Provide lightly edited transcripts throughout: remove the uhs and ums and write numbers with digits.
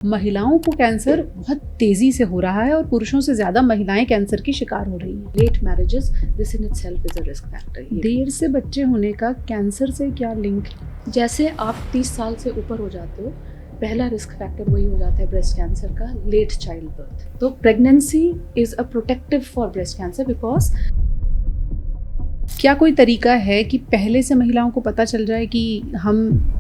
महिलाओं को कैंसर बहुत तेजी से हो रहा है और पुरुषों से ज्यादा महिलाएं कैंसर की शिकार हो रही हैं। Late marriages, this in itself is a risk factor. देर से बच्चे होने का कैंसर से क्या लिंक है? जैसे आप 30 साल से ऊपर हो जाते हो, पहला रिस्क फैक्टर वही हो जाता है ब्रेस्ट कैंसर का, लेट चाइल्ड बर्थ। तो pregnancy is a protective for breast cancer because क्या कोई तरीका है कि पहले से महिलाओं को पता चल जाए कि हम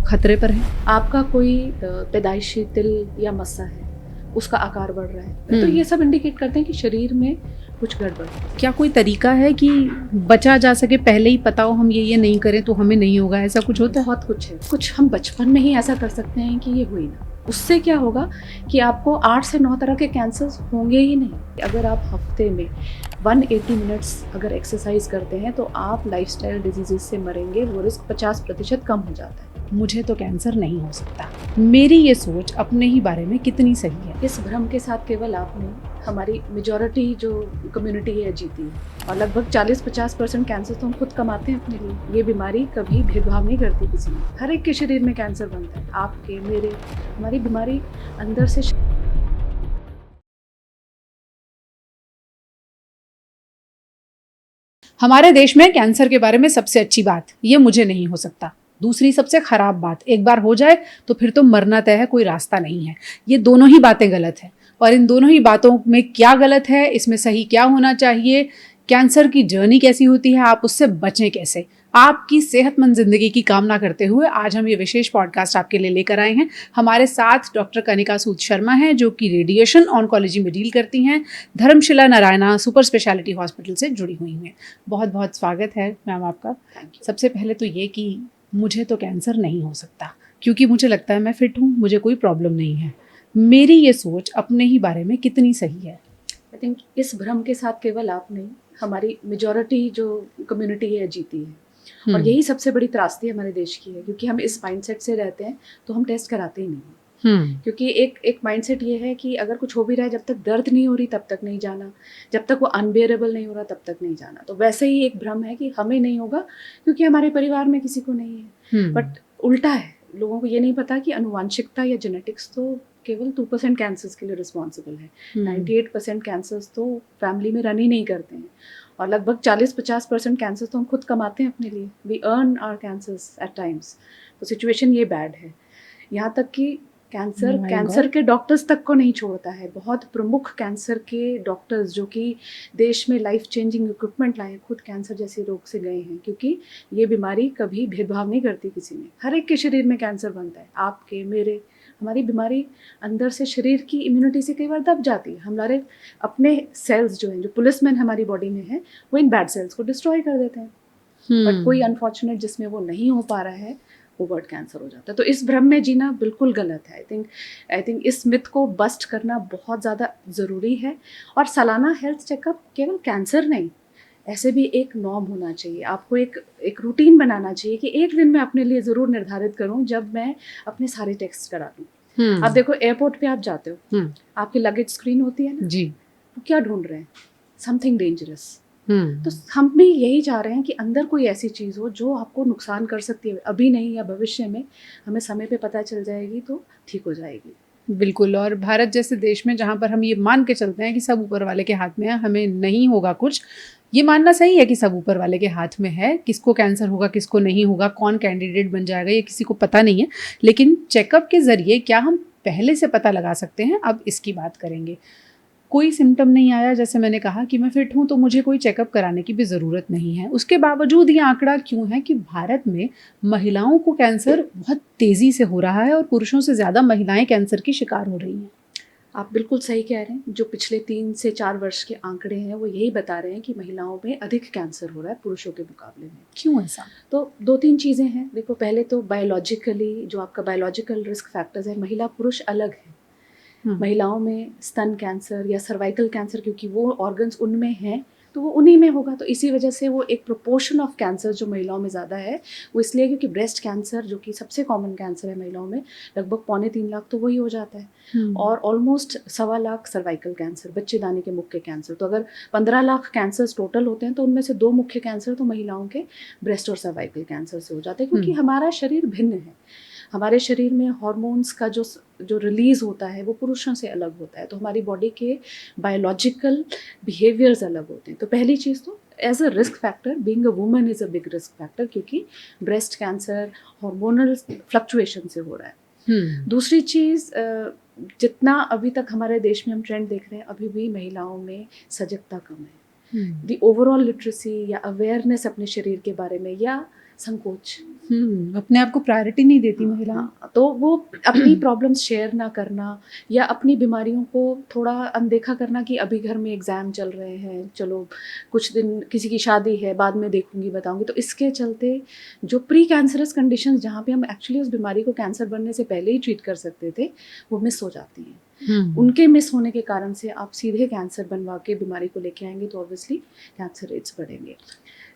खतरे पर हैं? आपका कोई पैदाइशी तिल या मस्सा है, उसका आकार बढ़ रहा है, तो ये सब इंडिकेट करते हैं कि शरीर में कुछ गड़बड़ है। क्या कोई तरीका है कि बचा जा सके, पहले ही पता हो हम ये नहीं करें तो हमें नहीं होगा, ऐसा कुछ होता है? बहुत कुछ है। कुछ हम बचपन में ही ऐसा कर सकते हैं कि ये हुई ना, उससे क्या होगा कि आपको 8 से 9 तरह के कैंसर्स होंगे ही नहीं। अगर आप हफ्ते में 180 मिनट्स अगर एक्सरसाइज करते हैं तो आप लाइफस्टाइल डिजीजेस से मरेंगे, वो रिस्क 50% कम हो जाता है। मुझे तो कैंसर नहीं हो सकता। मेरी ये सोच अपने ही बारे में कितनी सही है? इस भ्रम के साथ केवल आप नहीं, हमारी मेजॉरिटी जो कम्युनिटी है जीती है। और लगभग 40-50% कैंसर तो हम खुद कमाते हैं अपने लिए। ये बीमारी कभी भेदभाव नहीं करती किसी में, हर एक के शरीर में कैंसर बनता है, आपके मेरे। हमारी बीमारी अंदर से हमारे देश में कैंसर के बारे में सबसे अच्छी बात, ये मुझे नहीं हो सकता। दूसरी सबसे खराब बात, एक बार हो जाए तो फिर तो मरना तय है, कोई रास्ता नहीं है। ये दोनों ही बातें गलत है। और इन दोनों ही बातों में क्या गलत है, इसमें सही क्या होना चाहिए, कैंसर की जर्नी कैसी होती है, आप उससे बचें कैसे, आपकी सेहतमंद जिंदगी की कामना करते हुए आज हम ये विशेष पॉडकास्ट आपके लिए लेकर आए हैं। हमारे साथ डॉक्टर कनिका सूद शर्मा हैं, जो कि रेडिएशन ऑन्कोलॉजी में डील करती हैं, Dharamshila Narayana super speciality hospital से जुड़ी हुई हैं। बहुत बहुत स्वागत है मैम आपका। सबसे पहले तो ये कि मुझे तो कैंसर नहीं हो सकता, क्योंकि मुझे लगता है मैं फिट हूँ, मुझे कोई प्रॉब्लम नहीं है। मेरी ये सोच अपने ही बारे में कितनी सही है? आई थिंक इस भ्रम के साथ केवल आप नहीं, हमारी मेजॉरिटी जो कम्युनिटी है जीती है। और यही सबसे बड़ी त्रासदी हमारे देश की है, क्योंकि हम इस माइंडसेट से रहते हैं तो हम टेस्ट कराते ही नहीं। क्योंकि एक माइंडसेट ये है कि अगर कुछ हो भी रहा है, जब तक दर्द नहीं हो रही तब तक नहीं जाना, जब तक वो अनबियरेबल नहीं हो रहा तब तक नहीं जाना। तो वैसे ही एक भ्रम है कि हमें नहीं होगा क्योंकि हमारे परिवार में किसी को नहीं है। बट उल्टा है, लोगों को ये नहीं पता कि अनुवांशिकता या जेनेटिक्स तो केवल 2% कैंसर्स के लिए रिस्पॉन्सिबल है। 98% कैंसर्स तो फैमिली में रन ही नहीं करते हैं। और लगभग 40-50% कैंसर तो हम खुद कमाते हैं अपने लिए। We earn our cancers at times. तो सिचुएशन ये बैड है, यहाँ तक कि कैंसर के डॉक्टर्स तक को नहीं छोड़ता है। बहुत प्रमुख कैंसर के डॉक्टर्स जो कि देश में लाइफ चेंजिंग इक्विपमेंट लाए, खुद कैंसर जैसे रोग से गए हैं, क्योंकि ये बीमारी कभी भेदभाव नहीं करती किसी में। हर एक के शरीर में कैंसर बनता है, आपके मेरे। हमारी बीमारी अंदर से शरीर की इम्यूनिटी से कई बार दब जाती है। हमारे अपने सेल्स जो हैं, जो पुलिसमैन हमारी बॉडी में है, वो इन बैड सेल्स को डिस्ट्रॉय कर देते हैं। बट कोई अनफॉर्चुनेट जिसमें वो नहीं हो पा रहा है, वो वर्ड कैंसर हो जाता है। तो इस भ्रम में जीना बिल्कुल गलत है। आई थिंक इस मिथ को बस्ट करना बहुत ज़्यादा ज़रूरी है। और सालाना हेल्थ चेकअप केवल कैंसर नहीं, ऐसे भी एक नॉर्म होना चाहिए। आपको एक रूटीन बनाना चाहिए कि एक दिन मैं अपने लिए ज़रूर निर्धारित करूं जब मैं अपने सारे टेस्ट करा लूँ। आप देखो, एयरपोर्ट पे आप जाते हो, आपकी लगेज स्क्रीन होती है ना जी, वो क्या ढूंढ रहे हैं? Something dangerous. तो हम भी यही चाह रहे हैं कि अंदर कोई ऐसी चीज़ हो जो आपको नुकसान कर सकती है, अभी नहीं या भविष्य में। हमें समय पे पता चल जाएगी तो ठीक हो जाएगी। बिल्कुल। और भारत जैसे देश में जहाँ पर हम ये मान के चलते हैं कि सब ऊपर वाले के हाथ में है, हमें नहीं होगा कुछ, ये मानना सही है कि सब ऊपर वाले के हाथ में है। किसको कैंसर होगा, किसको नहीं होगा, कौन कैंडिडेट बन जाएगा, ये किसी को पता नहीं है। लेकिन चेकअप के ज़रिए क्या हम पहले से पता लगा सकते हैं? अब इसकी बात करेंगे। कोई सिम्टम नहीं आया, जैसे मैंने कहा कि मैं फिट हूँ, तो मुझे कोई चेकअप कराने की भी ज़रूरत नहीं है। उसके बावजूद ये आंकड़ा क्यों है कि भारत में महिलाओं को कैंसर बहुत तेज़ी से हो रहा है और पुरुषों से ज़्यादा महिलाएं कैंसर की शिकार हो रही हैं? आप बिल्कुल सही कह रहे हैं। जो पिछले 3 से 4 वर्ष के आंकड़े हैं वो यही बता रहे हैं कि महिलाओं में अधिक कैंसर हो रहा है पुरुषों के मुकाबले में। क्यों ऐसा? तो 2-3 चीज़ें हैं। देखो, पहले तो बायोलॉजिकली जो आपका बायोलॉजिकल रिस्क फैक्टर्स है, महिला पुरुष अलग है। महिलाओं में स्तन कैंसर या सर्वाइकल कैंसर, क्योंकि वो ऑर्गन्स उनमें हैं, तो वो उन्हीं में होगा। तो इसी वजह से वो एक प्रोपोर्शन ऑफ कैंसर जो महिलाओं में ज़्यादा है, वो इसलिए क्योंकि ब्रेस्ट कैंसर जो कि सबसे कॉमन कैंसर है महिलाओं में, लगभग 2.25 लाख तो वही हो जाता है। और ऑलमोस्ट 1.25 लाख सर्वाइकल कैंसर, बच्चेदानी के मुख्य कैंसर। तो अगर 15 लाख कैंसर्स टोटल होते हैं तो उनमें से 2 मुख्य कैंसर तो महिलाओं के ब्रेस्ट और सर्वाइकल कैंसर से हो जाते हैं, क्योंकि हमारा शरीर भिन्न है। हमारे शरीर में हॉर्मोन्स का जो रिलीज होता है वो पुरुषों से अलग होता है, तो हमारी बॉडी के बायोलॉजिकल बिहेवियर्स अलग होते हैं। तो पहली चीज़ तो as a risk factor being a woman is a big risk factor, क्योंकि ब्रेस्ट कैंसर हार्मोनल फ्लक्चुएशन से हो रहा है। दूसरी चीज़, जितना अभी तक हमारे देश में हम ट्रेंड देख रहे हैं, अभी भी महिलाओं में सजगता कम है। दी ओवरऑल लिटरेसी या अवेयरनेस अपने शरीर के बारे में, या संकोच, अपने आप को प्रायोरिटी नहीं देती महिला। हाँ, तो वो अपनी प्रॉब्लम्स शेयर ना करना या अपनी बीमारियों को थोड़ा अनदेखा करना कि अभी घर में एग्ज़ाम चल रहे हैं, चलो कुछ दिन किसी की शादी है, बाद में देखूंगी बताऊंगी, तो इसके चलते जो प्री कैंसरस कंडीशंस जहाँ पे हम एक्चुअली उस बीमारी को कैंसर बनने से पहले ही ट्रीट कर सकते थे, वो मिस हो जाती हैं। उनके मिस होने के कारण से आप सीधे कैंसर बनवा के बीमारी को लेके आएंगे तो ऑब्वियसली कैंसर रेट्स बढ़ेंगे।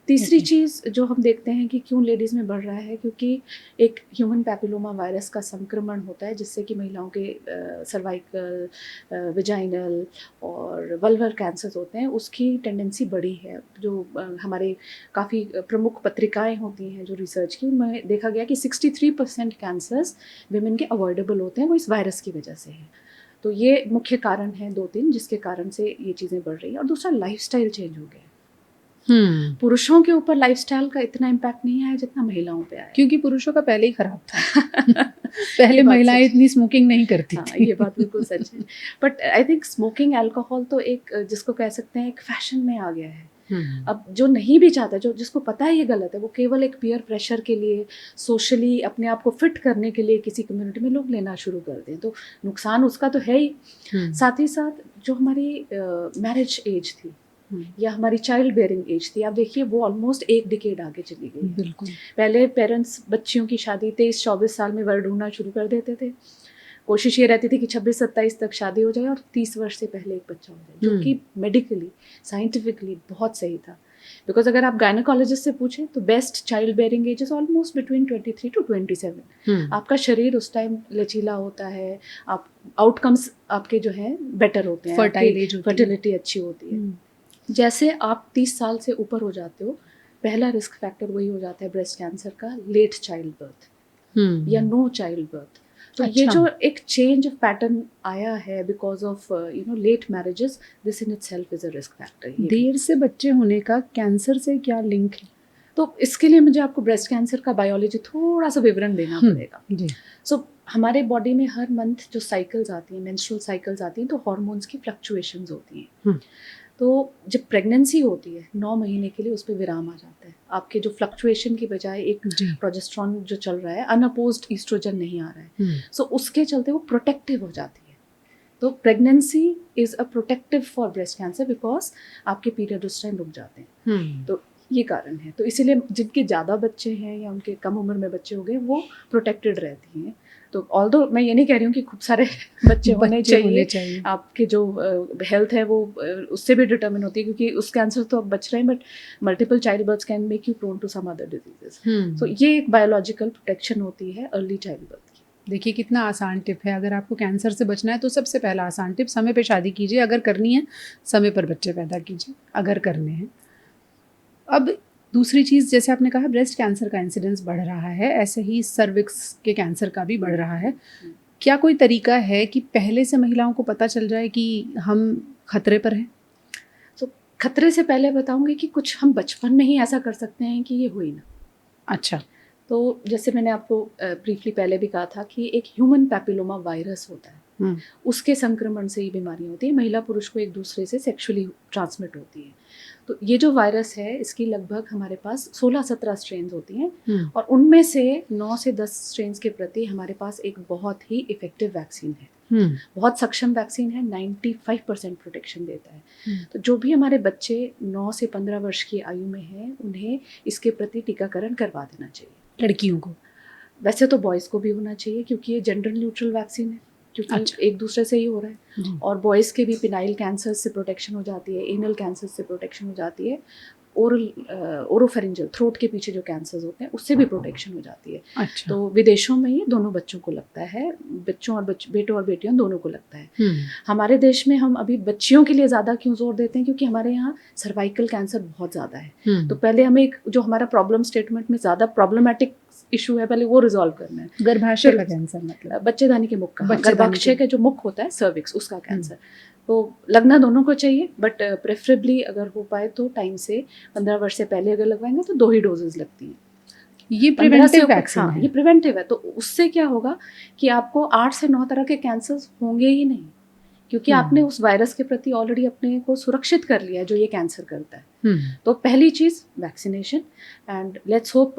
तीसरी चीज़ जो हम देखते हैं कि क्यों लेडीज़ में बढ़ रहा है, क्योंकि एक ह्यूमन पैपिलोमा वायरस का संक्रमण होता है जिससे कि महिलाओं के सर्वाइकल, विजाइनल और वल्वर कैंसर्स होते हैं, उसकी टेंडेंसी बढ़ी है। जो हमारे काफ़ी प्रमुख पत्रिकाएं होती हैं जो रिसर्च की, उनमें देखा गया कि 63% कैंसर्स विमेन के अवॉइडेबल होते हैं, वो इस वायरस की वजह से है। तो ये मुख्य कारण हैं 2-3 जिसके कारण से ये चीज़ें बढ़ रही हैं। और दूसरा, लाइफस्टाइल चेंज हो गया। पुरुषों के ऊपर लाइफस्टाइल का इतना इम्पैक्ट नहीं आया जितना महिलाओं पे आया, क्योंकि पुरुषों का पहले ही खराब था। पहले महिलाएं इतनी स्मोकिंग नहीं करती थी। ये बात बिल्कुल सच है। But I think smoking, alcohol तो एक जिसको कह सकते हैं एक फैशन में आ गया है। अब जो नहीं भी चाहता, जो जिसको पता है ये गलत है, वो केवल एक पीयर प्रेशर के लिए, सोशली अपने आप को फिट करने के लिए किसी कम्युनिटी में लोग लेना शुरू कर दें, तो नुकसान उसका तो है ही। साथ ही साथ जो हमारी मैरिज एज थी या हमारी चाइल्ड बेयरिंग एज थी, आप देखिए वो ऑलमोस्ट एक डिकेड आगे चली गई। बिल्कुल। पहले पेरेंट्स बच्चियों की शादी 23-24 साल में वर ढूंढना शुरू कर देते थे। कोशिश ये रहती थी कि 26-27 तक शादी हो जाए और 30 वर्ष से पहले एक बच्चा हो जाए, जो कि मेडिकली, साइंटिफिकली बहुत सही था। बिकॉज अगर आप गायनोकोलॉजिस्ट से पूछें तो best child bearing age is almost between 23 to 27। आपका शरीर उस टाइम लचीला होता है, आप आउटकम्स आपके जो है बेटर होते हैं, फर्टिलिटी अच्छी होती है। जैसे आप 30 साल से ऊपर हो जाते हो, पहला रिस्क फैक्टर वही हो जाता है ब्रेस्ट कैंसर का, लेट चाइल्ड बर्थ या नो चाइल्ड बर्थ। तो ये जो एक चेंज ऑफ पैटर्न आया है because of late marriages, this in itself is a risk factor. देर से बच्चे होने का कैंसर से क्या लिंक है? तो इसके लिए मुझे आपको ब्रेस्ट कैंसर का बायोलॉजी थोड़ा सा विवरण देना पड़ेगा। सो हमारे बॉडी में हर मंथ जो साइकिल्स आती हैं, मेंस्ट्रुअल साइकिल्स आती हैं, तो हॉर्मोन्स की फ्लक्चुएशंस होती हैं। तो जब प्रेगनेंसी होती है 9 महीने के लिए उस पर विराम आ जाता है। आपके जो फ्लक्चुएशन की बजाय एक प्रोजेस्टेरॉन जो चल रहा है, अनअपोज्ड ईस्ट्रोजन नहीं आ रहा है, सो उसके चलते वो प्रोटेक्टिव हो जाती है। तो pregnancy is a protective for breast cancer because आपके पीरियड उस टाइम रुक जाते हैं। तो ये कारण है। तो इसीलिए जिनके ज़्यादा बच्चे हैं या उनके कम उम्र में बच्चे हो गए, वो प्रोटेक्टेड रहती हैं। तो ऑल्दो मैं ये नहीं कह रही हूँ कि खूब सारे बच्चे होने चाहिए। आपके जो हेल्थ है वो उससे भी डिटर्मिन होती है, क्योंकि उस कैंसर तो अब बच रहे हैं, but multiple child birth can make you prone to some other diseases. तो ये एक बायोलॉजिकल प्रोटेक्शन होती है अर्ली चाइल्ड बर्थ की। देखिए कितना आसान टिप है। अगर आपको कैंसर से बचना है तो सबसे पहला आसान टिप, समय पे शादी कीजिए। अगर करनी है समय पर बच्चे पैदा कीजिए, अगर करने हैं। अब दूसरी चीज़, जैसे आपने कहा ब्रेस्ट कैंसर का इंसिडेंस बढ़ रहा है, ऐसे ही सर्विक्स के कैंसर का भी बढ़ रहा है। क्या कोई तरीका है कि पहले से महिलाओं को पता चल जाए कि हम खतरे पर हैं? तो खतरे से पहले बताऊंगी कि कुछ हम बचपन में ही ऐसा कर सकते हैं कि ये हुई ना। अच्छा। तो जैसे मैंने आपको ब्रीफली पहले भी कहा था कि एक ह्यूमन पैपिलोमा वायरस होता है, उसके संक्रमण से ये बीमारियाँ होती है। महिला पुरुष को एक दूसरे से सेक्सुअली ट्रांसमिट होती है। तो ये जो वायरस है, इसकी लगभग हमारे पास 16-17 स्ट्रेन्स होती हैं, और उनमें से 9 से 10 स्ट्रेन्स के प्रति हमारे पास एक बहुत ही इफेक्टिव वैक्सीन है। बहुत सक्षम वैक्सीन है, 95% प्रोटेक्शन देता है। तो जो भी हमारे बच्चे 9 से 15 वर्ष की आयु में हैं, उन्हें इसके प्रति टीकाकरण करवा देना चाहिए। लड़कियों को? वैसे तो बॉयज़ को भी होना चाहिए, क्योंकि ये जेंडर न्यूट्रल वैक्सीन है, क्योंकि एक दूसरे से ही हो रहा है। और बॉयज़ के भी पिनाइल कैंसर से प्रोटेक्शन हो जाती है, एनल कैंसर से प्रोटेक्शन हो जाती है, ओरोफेरिंजियल थ्रोट के पीछे जो कैंसर्स होते हैं उससे भी प्रोटेक्शन हो जाती है। अच्छा। तो विदेशों में ये दोनों बच्चों को लगता है, बच्चों और बेटों और बेटियों दोनों को लगता है। हमारे देश में हम अभी बच्चियों के लिए ज़्यादा क्यों जोर देते हैं, क्योंकि हमारे यहाँ सर्वाइकल कैंसर बहुत ज़्यादा है। तो पहले हमें जो हमारा प्रॉब्लम स्टेटमेंट में ज़्यादा प्रॉब्लमेटिक इशू है पहले वो रिजॉल्व करना है। गर्भाशय का कैंसर मतलब बच्चेदानी के मुख का, बच्चेदानी गर्भाशय का जो मुख होता है सर्विक्स, उसका कैंसर। तो लगना दोनों को चाहिए, बट प्रेफरेबली अगर हो पाए तो टाइम से 15 वर्ष से पहले अगर लगवाएंगे तो 2 ही डोजेज लगती हैं। ये प्रिवेंटिव वैक्सीन हाँ, है। ये प्रिवेंटिव है। तो उससे क्या होगा कि आपको 8 से 9 तरह के कैंसर होंगे ही नहीं, क्योंकि आपने उस वायरस के प्रति ऑलरेडी अपने को सुरक्षित कर लिया है जो ये कैंसर करता है। तो पहली चीज़ वैक्सीनेशन, एंड लेट्स होप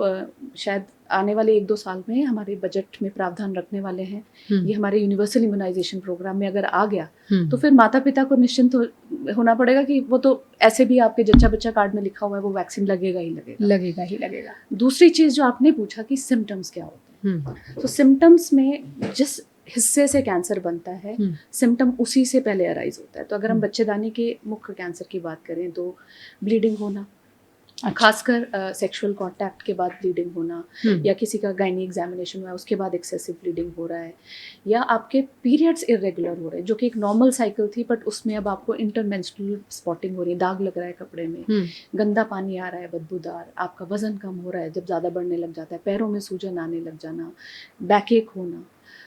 शायद आने वाले 1-2 साल में हमारे बजट में प्रावधान रखने वाले हैं, ये हमारे यूनिवर्सल इम्यूनाइजेशन प्रोग्राम में अगर आ गया तो फिर माता पिता को निश्चिंत होना पड़ेगा कि वो तो ऐसे भी आपके जच्चा बच्चा कार्ड में लिखा हुआ है, वो वैक्सीन लगेगा ही लगेगा। दूसरी चीज़ जो आपने पूछा कि सिम्टम्स क्या होते हैं, तो सिम्टम्स में जिस हिस्से से कैंसर बनता है सिम्टम उसी से पहले अराइज होता है। तो अगर हम बच्चेदानी के मुख्य कैंसर की बात करें तो ब्लीडिंग होना, खासकर सेक्सुअल कांटेक्ट के बाद ब्लीडिंग होना, या किसी का गायनी एग्जामिनेशन हुआ है उसके बाद एक्सेसिव ब्लीडिंग हो रहा है, या आपके पीरियड्स इरेगुलर हो रहे हैं जो कि एक नॉर्मल साइकिल थी बट उसमें अब आपको इंटरमेंस्ट्रुअल स्पॉटिंग हो रही है, दाग लग रहा है कपड़े में, गंदा पानी आ रहा है बदबूदार, आपका वजन कम हो रहा है जब ज़्यादा बढ़ने लग जाता है, पैरों में सूजन आने लग जाना, बैक एक होना,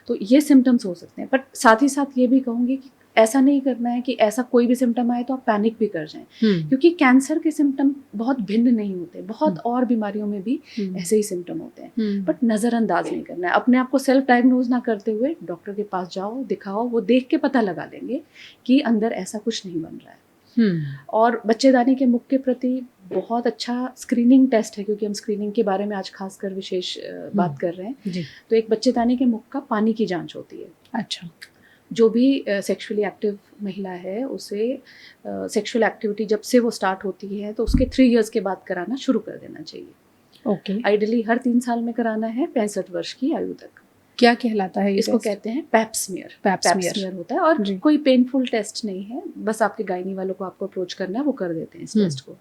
तो ये सिम्टम्स हो सकते हैं। बट साथ ही साथ ये भी कहूँगी कि ऐसा नहीं करना है कि ऐसा कोई भी सिम्टम आए तो आप पैनिक भी कर जाएं, क्योंकि कैंसर के सिम्टम बहुत भिन्न नहीं होते, बहुत और बीमारियों में भी ऐसे ही सिम्टम होते हैं, बट नज़रअंदाज नहीं करना है। अपने आप को सेल्फ डायग्नोज ना करते हुए डॉक्टर के पास जाओ, दिखाओ, वो देख के पता लगा लेंगे कि अंदर ऐसा कुछ नहीं बन रहा है। और बच्चेदानी के मुख के प्रति बहुत अच्छा स्क्रीनिंग टेस्ट है, क्योंकि हम स्क्रीनिंग के बारे में आज खासकर विशेष बात कर रहे हैं। तो एक बच्चेदानी के मुख का पानी की जांच होती है। अच्छा, जो भी सेक्सुअली एक्टिव महिला है उसे सेक्सुअल एक्टिविटी जब से वो स्टार्ट होती है तो उसके 3 इयर्स के बाद कराना शुरू कर देना चाहिए। ओके, आइडियली हर 3 साल में कराना है 65 वर्ष की आयु तक। क्या कहलाता है इसको? कहते हैं पैप्समियर। पैप्समियर होता है और कोई पेनफुल टेस्ट नहीं है, बस आपके गायनी वालों को आपको अप्रोच करना है, वो कर देते हैं इस टेस्ट को।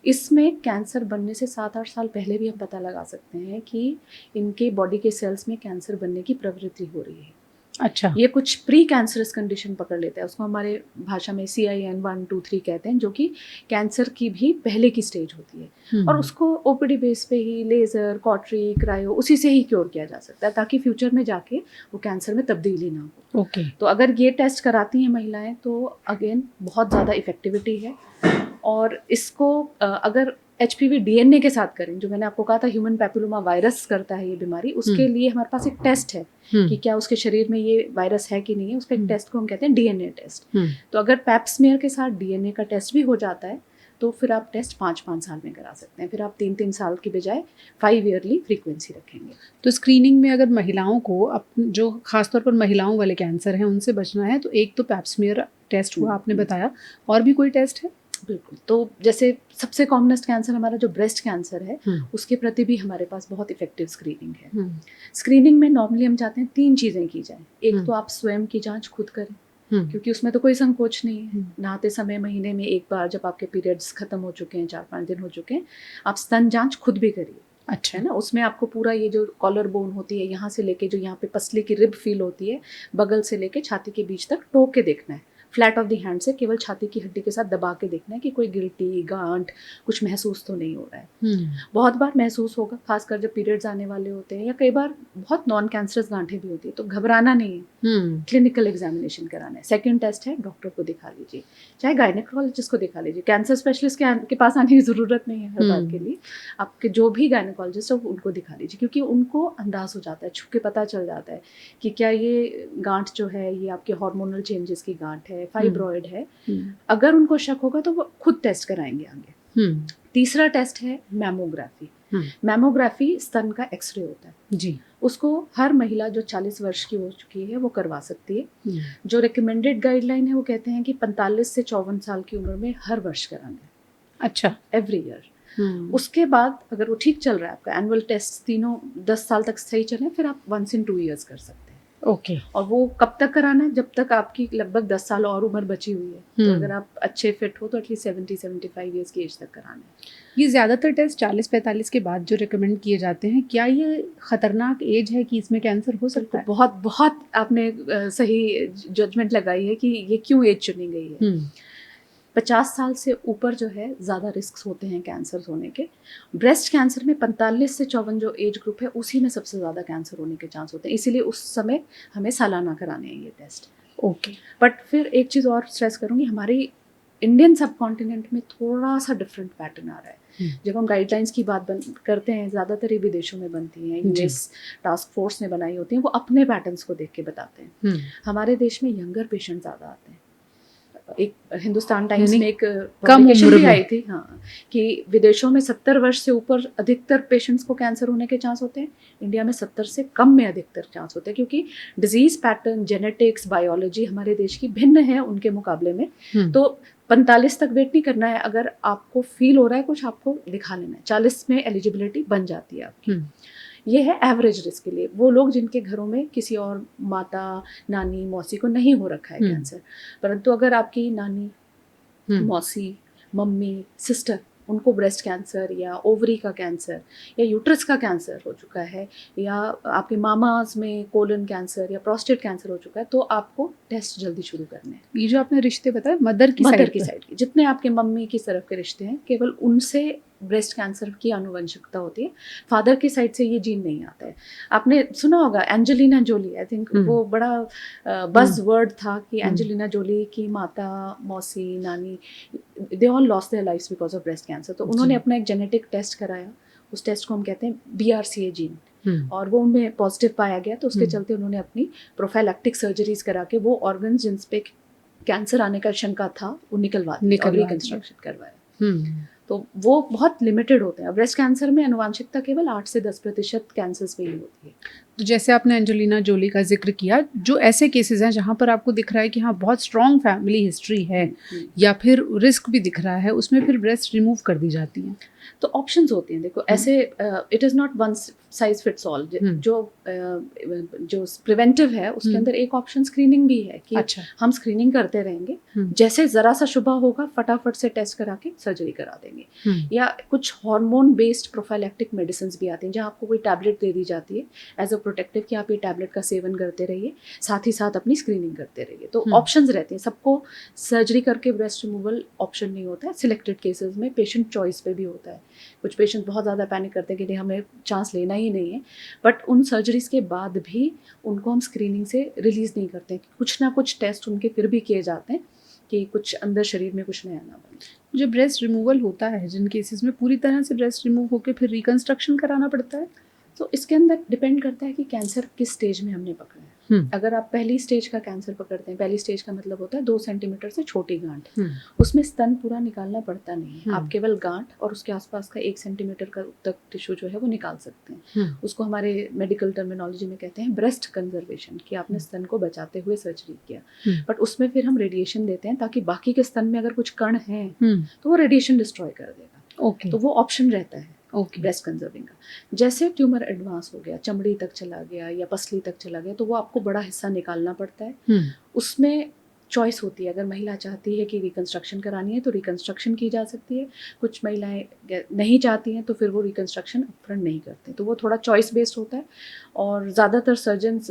इसमें कैंसर बनने से 7-8 साल पहले भी हम पता लगा सकते हैं कि इनके बॉडी के सेल्स में कैंसर बनने की प्रवृत्ति हो रही है। अच्छा, ये कुछ प्री कैंसरस कंडीशन पकड़ लेता है, उसको हमारे भाषा में CIN 1, 2, 3 कहते हैं, जो कि कैंसर की भी पहले की स्टेज होती है, और उसको OPD बेस पे ही लेज़र, कॉटरी, क्रायो उसी से ही क्योर किया जा सकता है, ताकि फ्यूचर में जाके वो कैंसर में तब्दीली ना हो। ओके, तो अगर ये टेस्ट कराती हैं महिलाएं तो अगेन बहुत ज़्यादा इफेक्टिविटी है। और इसको अगर HPV DNA के साथ करें, जो मैंने आपको कहा था ह्यूमन पैपिलोमा वायरस करता है ये बीमारी, उसके लिए हमारे पास एक टेस्ट है कि क्या उसके शरीर में ये वायरस है कि नहीं है, उसका एक टेस्ट को हम कहते हैं DNA टेस्ट। तो अगर पैप्समियर के साथ DNA का टेस्ट भी हो जाता है तो फिर आप टेस्ट 5-5 साल में करा सकते हैं, फिर आप 3-3 साल की बजाय 5 ईयरली फ्रीक्वेंसी रखेंगे। तो स्क्रीनिंग में अगर महिलाओं को जो खासतौर पर महिलाओं वाले कैंसर हैं उनसे बचना है तो एक तो पैप्समियर टेस्ट हुआ आपने बताया, और भी कोई टेस्ट है? बिल्कुल, तो जैसे सबसे कॉमनेस्ट कैंसर हमारा जो ब्रेस्ट कैंसर है उसके प्रति भी हमारे पास बहुत इफेक्टिव स्क्रीनिंग है। स्क्रीनिंग में नॉर्मली हम चाहते हैं 3 चीज़ें की जाएं। एक तो आप स्वयं की जांच खुद करें, क्योंकि उसमें तो कोई संकोच नहीं है। नहाते समय महीने में एक बार जब आपके पीरियड्स खत्म हो चुके हैं, 4-5 दिन हो चुके हैं, आप स्तन जांच खुद भी करिए। अच्छा है ना, उसमें आपको पूरा ये जो कॉलर बोन होती है यहाँ से लेके जो यहाँ पे पसली की रिब फील होती है, बगल से लेके छाती के बीच तक टोक के देखना है, फ्लैट ऑफ द हैंड से केवल छाती की हड्डी के साथ दबा के देखना है कि कोई गिल्टी, गांठ कुछ महसूस तो नहीं हो रहा है। बहुत बार महसूस होगा, खासकर जब पीरियड्स आने वाले होते हैं, या कई बार बहुत नॉन कैंसरस गांठें भी होती है, तो घबराना नहीं है, क्लिनिकल एग्जामिनेशन कराना है। सेकंड टेस्ट है, डॉक्टर को दिखा लीजिए, चाहे गायनेकोलॉजिस्ट को दिखा लीजिए, कैंसर स्पेशलिस्ट के पास आने की ज़रूरत नहीं है हर बात के लिए। आपके जो भी गायनेकोलॉजिस्ट हो उनको दिखा लीजिए, क्योंकि उनको अंदाज़ हो जाता है, छू के पता चल जाता है कि क्या ये गांठ जो है ये आपके हार्मोनल चेंजेस की गांठ है, फाइब्रॉइड है। अगर उनको शक होगा तो वो खुद टेस्ट कराएंगे आगे। तीसरा टेस्ट है मैमोग्राफी। मैमोग्राफी स्तन का एक्सरे होता है जी, उसको हर महिला जो 40 वर्ष की हो चुकी है वो करवा सकती है। जो रिकमेंडेड गाइडलाइन है वो कहते हैं कि 45 से 54 साल की उम्र में हर वर्ष कराना है। अच्छा, एवरी ईयर। उसके बाद अगर वो ठीक चल रहा है, आपका एनुअल टेस्ट तीनों 10 साल तक सही चले, फिर आप 1 in 2 years कर सकते हैं। ओके, और वो कब तक कराना है? जब तक आपकी लगभग 10 साल और उम्र बची हुई है। तो अगर आप अच्छे फिट हो तो एटलीस्ट 70-75 ईयर्स की एज तक कराना है। ये ज़्यादातर टेस्ट 40-45 के बाद जो रिकमेंड किए जाते हैं, क्या ये खतरनाक एज है कि इसमें कैंसर हो सकता है? बहुत बहुत आपने सही जजमेंट लगाई है कि ये क्यों एज चुनी गई है। 50 साल से ऊपर जो है ज़्यादा रिस्क होते हैं कैंसर होने के। ब्रेस्ट कैंसर में 45 से 54 जो एज ग्रुप है उसी में सबसे ज़्यादा कैंसर होने के चांस होते हैं, इसीलिए उस समय हमें सालाना कराने हैं ये टेस्ट। ओके। बट फिर एक चीज़ और स्ट्रेस करूँगी, हमारी इंडियन सब कॉन्टिनेंट में थोड़ा सा डिफरेंट पैटर्न आ रहा है। जब हम गाइडलाइंस की बात करते हैं, ज़्यादातर ये विदेशों में बनती हैं, यूएस टास्क फोर्स ने बनाई होती हैं, वो अपने पैटर्न्स को देख के बताते हैं। हमारे देश में यंगर पेशेंट ज़्यादा आते हैं। एक हिंदुस्तान टाइम्स में एक पब्लिकेशन भी आई थी, हाँ, कि विदेशों में 70 वर्ष से ऊपर अधिकतर पेशेंट्स को कैंसर होने के चांस होते हैं, इंडिया में 70 से कम में अधिकतर चांस होते हैं, क्योंकि डिजीज पैटर्न, जेनेटिक्स, बायोलॉजी हमारे देश की भिन्न है उनके मुकाबले में। तो 45 तक वेट नहीं करना है, अगर आपको फील हो रहा है कुछ, आपको दिखा लेना है, 40 में एलिजिबिलिटी बन जाती है आपकी। ये है एवरेज रिस्क के लिए, वो लोग जिनके घरों में किसी और माता, नानी, मौसी को नहीं हो रखा है कैंसर। परंतु अगर आपकी नानी, मौसी, मम्मी, सिस्टर, उनको ब्रेस्ट कैंसर या ओवरी का कैंसर या यूट्रस का कैंसर हो चुका है, या आपके मामाज में कोलन कैंसर या प्रोस्टेट कैंसर हो चुका है, तो आपको टेस्ट जल्दी शुरू करने हैं। ये जो आपने रिश्ते बताए मदर की साइड की, जितने आपके मम्मी की तरफ के रिश्ते हैं, केवल उनसे ब्रेस्ट कैंसर की आनुवंशिकता होती है, फादर की साइड से ये जीन नहीं आता है। आपने सुना होगा एंजेलिना जोली, आई थिंक वो बड़ा बज़ वर्ड था कि एंजेलिना जोली की माता, मौसी, नानी, they all lost their lives because of breast cancer. तो उन्होंने अपना एक जेनेटिक टेस्ट कराया, उस टेस्ट को हम कहते हैं BRCA जीन, और वो उनमें पॉजिटिव पाया गया, तो उसके चलते उन्होंने अपनी प्रोफाइलैक्टिक सर्जरीज करा के वो ऑर्गन जिन पे कैंसर आने का शंका था वो निकलवा रिकंस्ट्रक्शन करवाया। तो वो बहुत लिमिटेड होते हैं। ब्रेस्ट कैंसर में आनुवांशिकता केवल 8 से 10% कैंसर्स में ही होती है। तो जैसे आपने एंजेलिना जोली का जिक्र किया, जो ऐसे केसेस हैं जहाँ पर आपको दिख रहा है कि हाँ बहुत स्ट्रॉन्ग फैमिली हिस्ट्री है या फिर रिस्क भी दिख रहा है, उसमें फिर ब्रेस्ट रिमूव कर दी जाती हैं, तो ऑप्शंस होती हैं। देखो ऐसे it is not one size fits all. जो प्रिवेंटिव है उसके अंदर एक ऑप्शन स्क्रीनिंग भी है कि अच्छा, हम स्क्रीनिंग करते रहेंगे, जैसे ज़रा सा शुबा होगा फटाफट से टेस्ट करा के सर्जरी करा देंगे। या कुछ हार्मोन बेस्ड प्रोफाइलैक्टिक मेडिसिन भी आती हैं, जहाँ आपको कोई टैबलेट दे दी जाती है एज अ प्रोटेक्टिव कि आप ये टैबलेट का सेवन करते रहिए, साथ ही साथ अपनी स्क्रीनिंग करते रहिए। तो ऑप्शंस रहते हैं। सबको सर्जरी करके ब्रेस्ट रिमूवल ऑप्शन नहीं होता है, सिलेक्टेड केसेस में पेशेंट चॉइस पे भी होता है। कुछ पेशेंट बहुत ज़्यादा पैनिक करते हैं कि नहीं हमें चांस लेना ही नहीं है, बट उन सर्जरीज के बाद भी उनको हम स्क्रीनिंग से रिलीज़ नहीं करते हैं। कुछ ना कुछ टेस्ट उनके फिर भी किए जाते हैं कि कुछ अंदर शरीर में कुछ नया ना बने। जो ब्रेस्ट रिमूवल होता है, जिन केसेस में पूरी तरह से ब्रेस्ट रिमूव होकर फिर रिकंस्ट्रक्शन कराना पड़ता है, तो इसके अंदर डिपेंड करता है कि कैंसर किस स्टेज में हमने पकड़ा है। अगर आप पहली स्टेज का कैंसर पकड़ते हैं, पहली स्टेज का मतलब होता है 2 सेंटीमीटर से छोटी गांठ, उसमें स्तन पूरा निकालना पड़ता नहीं है। आप केवल गांठ और उसके आसपास का 1 सेंटीमीटर का तक टिश्यू जो है वो निकाल सकते हैं। उसको हमारे मेडिकल टर्मिनोलॉजी में कहते हैं ब्रेस्ट कंजर्वेशन, कि आपने स्तन को बचाते हुए सर्जरी किया। बट उसमें फिर हम रेडिएशन देते हैं ताकि बाकी के स्तन में अगर कुछ कण हैं तो वो रेडिएशन डिस्ट्रॉय कर देगा। तो वो ऑप्शन रहता है ब्रेस्ट कंजर्विंग का। जैसे ट्यूमर एडवांस हो गया, चमड़ी तक चला गया या पसली तक चला गया, तो वो आपको बड़ा हिस्सा निकालना पड़ता है। उसमें चॉइस होती है, अगर महिला चाहती है कि रिकंस्ट्रक्शन करानी है तो रिकंस्ट्रक्शन की जा सकती है। कुछ महिलाएं नहीं चाहती हैं तो फिर वो रिकंस्ट्रक्शन अपफ्रंट नहीं करते, तो वो थोड़ा चॉइस बेस्ड होता है। और ज़्यादातर सर्जन्स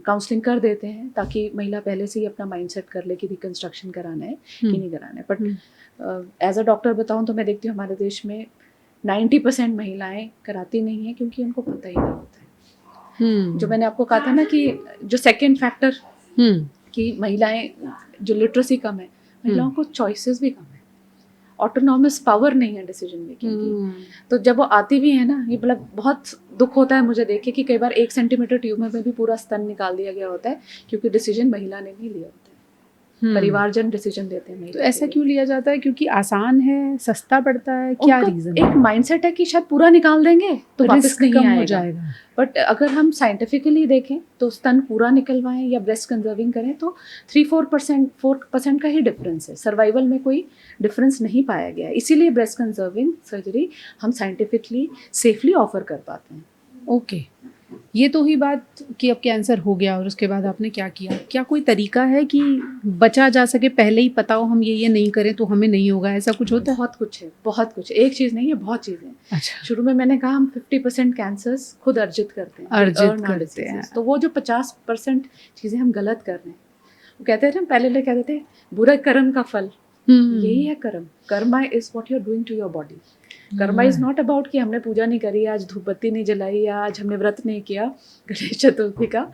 काउंसलिंग कर देते हैं ताकि महिला पहले से ही अपना माइंडसेट कर ले कि रिकंस्ट्रक्शन कराना है कि नहीं कराना है। बट एज अ डॉक्टर बताऊँ तो मैं देखती हूँ हमारे देश में 90% महिलाएं कराती नहीं है क्योंकि उनको पता ही नहीं होता है। जो मैंने आपको कहा था ना कि जो सेकंड फैक्टर कि महिलाएं, जो लिटरेसी कम है, महिलाओं को चॉइसेस भी कम है, ऑटोनॉमस पावर नहीं है डिसीजन मेकिंग की। तो जब वो आती भी है ना, ये मतलब बहुत दुख होता है मुझे देख के कि कई बार 1 सेंटीमीटर ट्यूमर में भी पूरा स्तन निकाल दिया गया होता है क्योंकि डिसीजन महिला ने नहीं लिया होता है। परिवारजन डिसीजन देते हैं। तो ऐसा क्यों लिया जाता है? क्योंकि आसान है, सस्ता पड़ता है, क्या रीजन? एक माइंडसेट है कि शायद पूरा निकाल देंगे तो वापस नहीं कम आएगा। हो जाएगा। बट अगर हम साइंटिफिकली देखें तो स्तन पूरा निकलवाएं या ब्रेस्ट कंजर्विंग करें तो 4% का ही डिफरेंस है। सर्वाइवल में कोई डिफरेंस नहीं पाया गया है, इसीलिए ब्रेस्ट कंजर्विंग सर्जरी हम साइंटिफिकली सेफली ऑफर कर पाते हैं। ओके, ये तो ही बात कि अब कैंसर हो गया और उसके बाद आपने क्या किया। क्या कोई तरीका है कि बचा जा सके? पहले ही पता हो हम ये नहीं करें तो हमें नहीं होगा, ऐसा कुछ होता है? बहुत कुछ है, बहुत कुछ। एक चीज़ नहीं है, बहुत चीज़ें हैं। अच्छा, शुरू में मैंने कहा हम 50% कैंसर्स खुद अर्जित करते हैं। तो वो जो 50% चीज़ें हम गलत कर रहे हैं, वो कहते थे पहले लोग कहते थे बुरे कर्म का फल यही है कर्म. Karma is what you are doing to your body. Karma is not about कि हमने पूजा नहीं करी, आज धूप बत्ती नहीं जलाई, या आज हमने व्रत नहीं किया गणेश चतुर्थी का.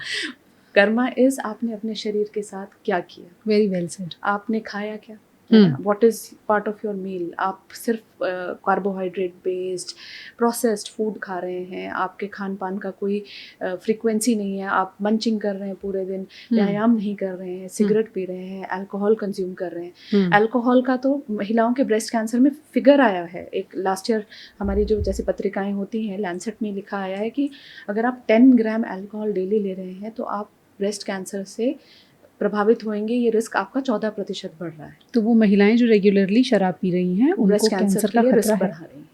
कर्मा इज आपने अपने शरीर के साथ क्या किया. Very well said. आपने खाया क्या, what is part of your meal. आप सिर्फ कार्बोहाइड्रेट बेस्ड प्रोसेस्ड फूड खा रहे हैं, आपके खान पान का कोई फ्रीक्वेंसी नहीं है, आप मंचिंग कर रहे हैं पूरे दिन, व्यायाम नहीं कर रहे हैं, सिगरेट पी रहे हैं, अल्कोहल कंज्यूम कर रहे हैं. अल्कोहल का तो महिलाओं के ब्रेस्ट कैंसर में फिगर आया है. एक लास्ट ईयर हमारी जो जैसे पत्रिकाएं होती हैं, लैंसेट में लिखा आया है कि अगर आप 10 ग्राम अल्कोहल डेली ले रहे हैं तो आप ब्रेस्ट कैंसर से प्रभावित होंगे. ये रिस्क आपका 14% बढ़ रहा है. तो वो महिलाएं जो रेगुलरली शराब पी रही हैं ब्रेस्ट उनको कैंसर का का रिस्क खतरा बढ़ा रही हैं.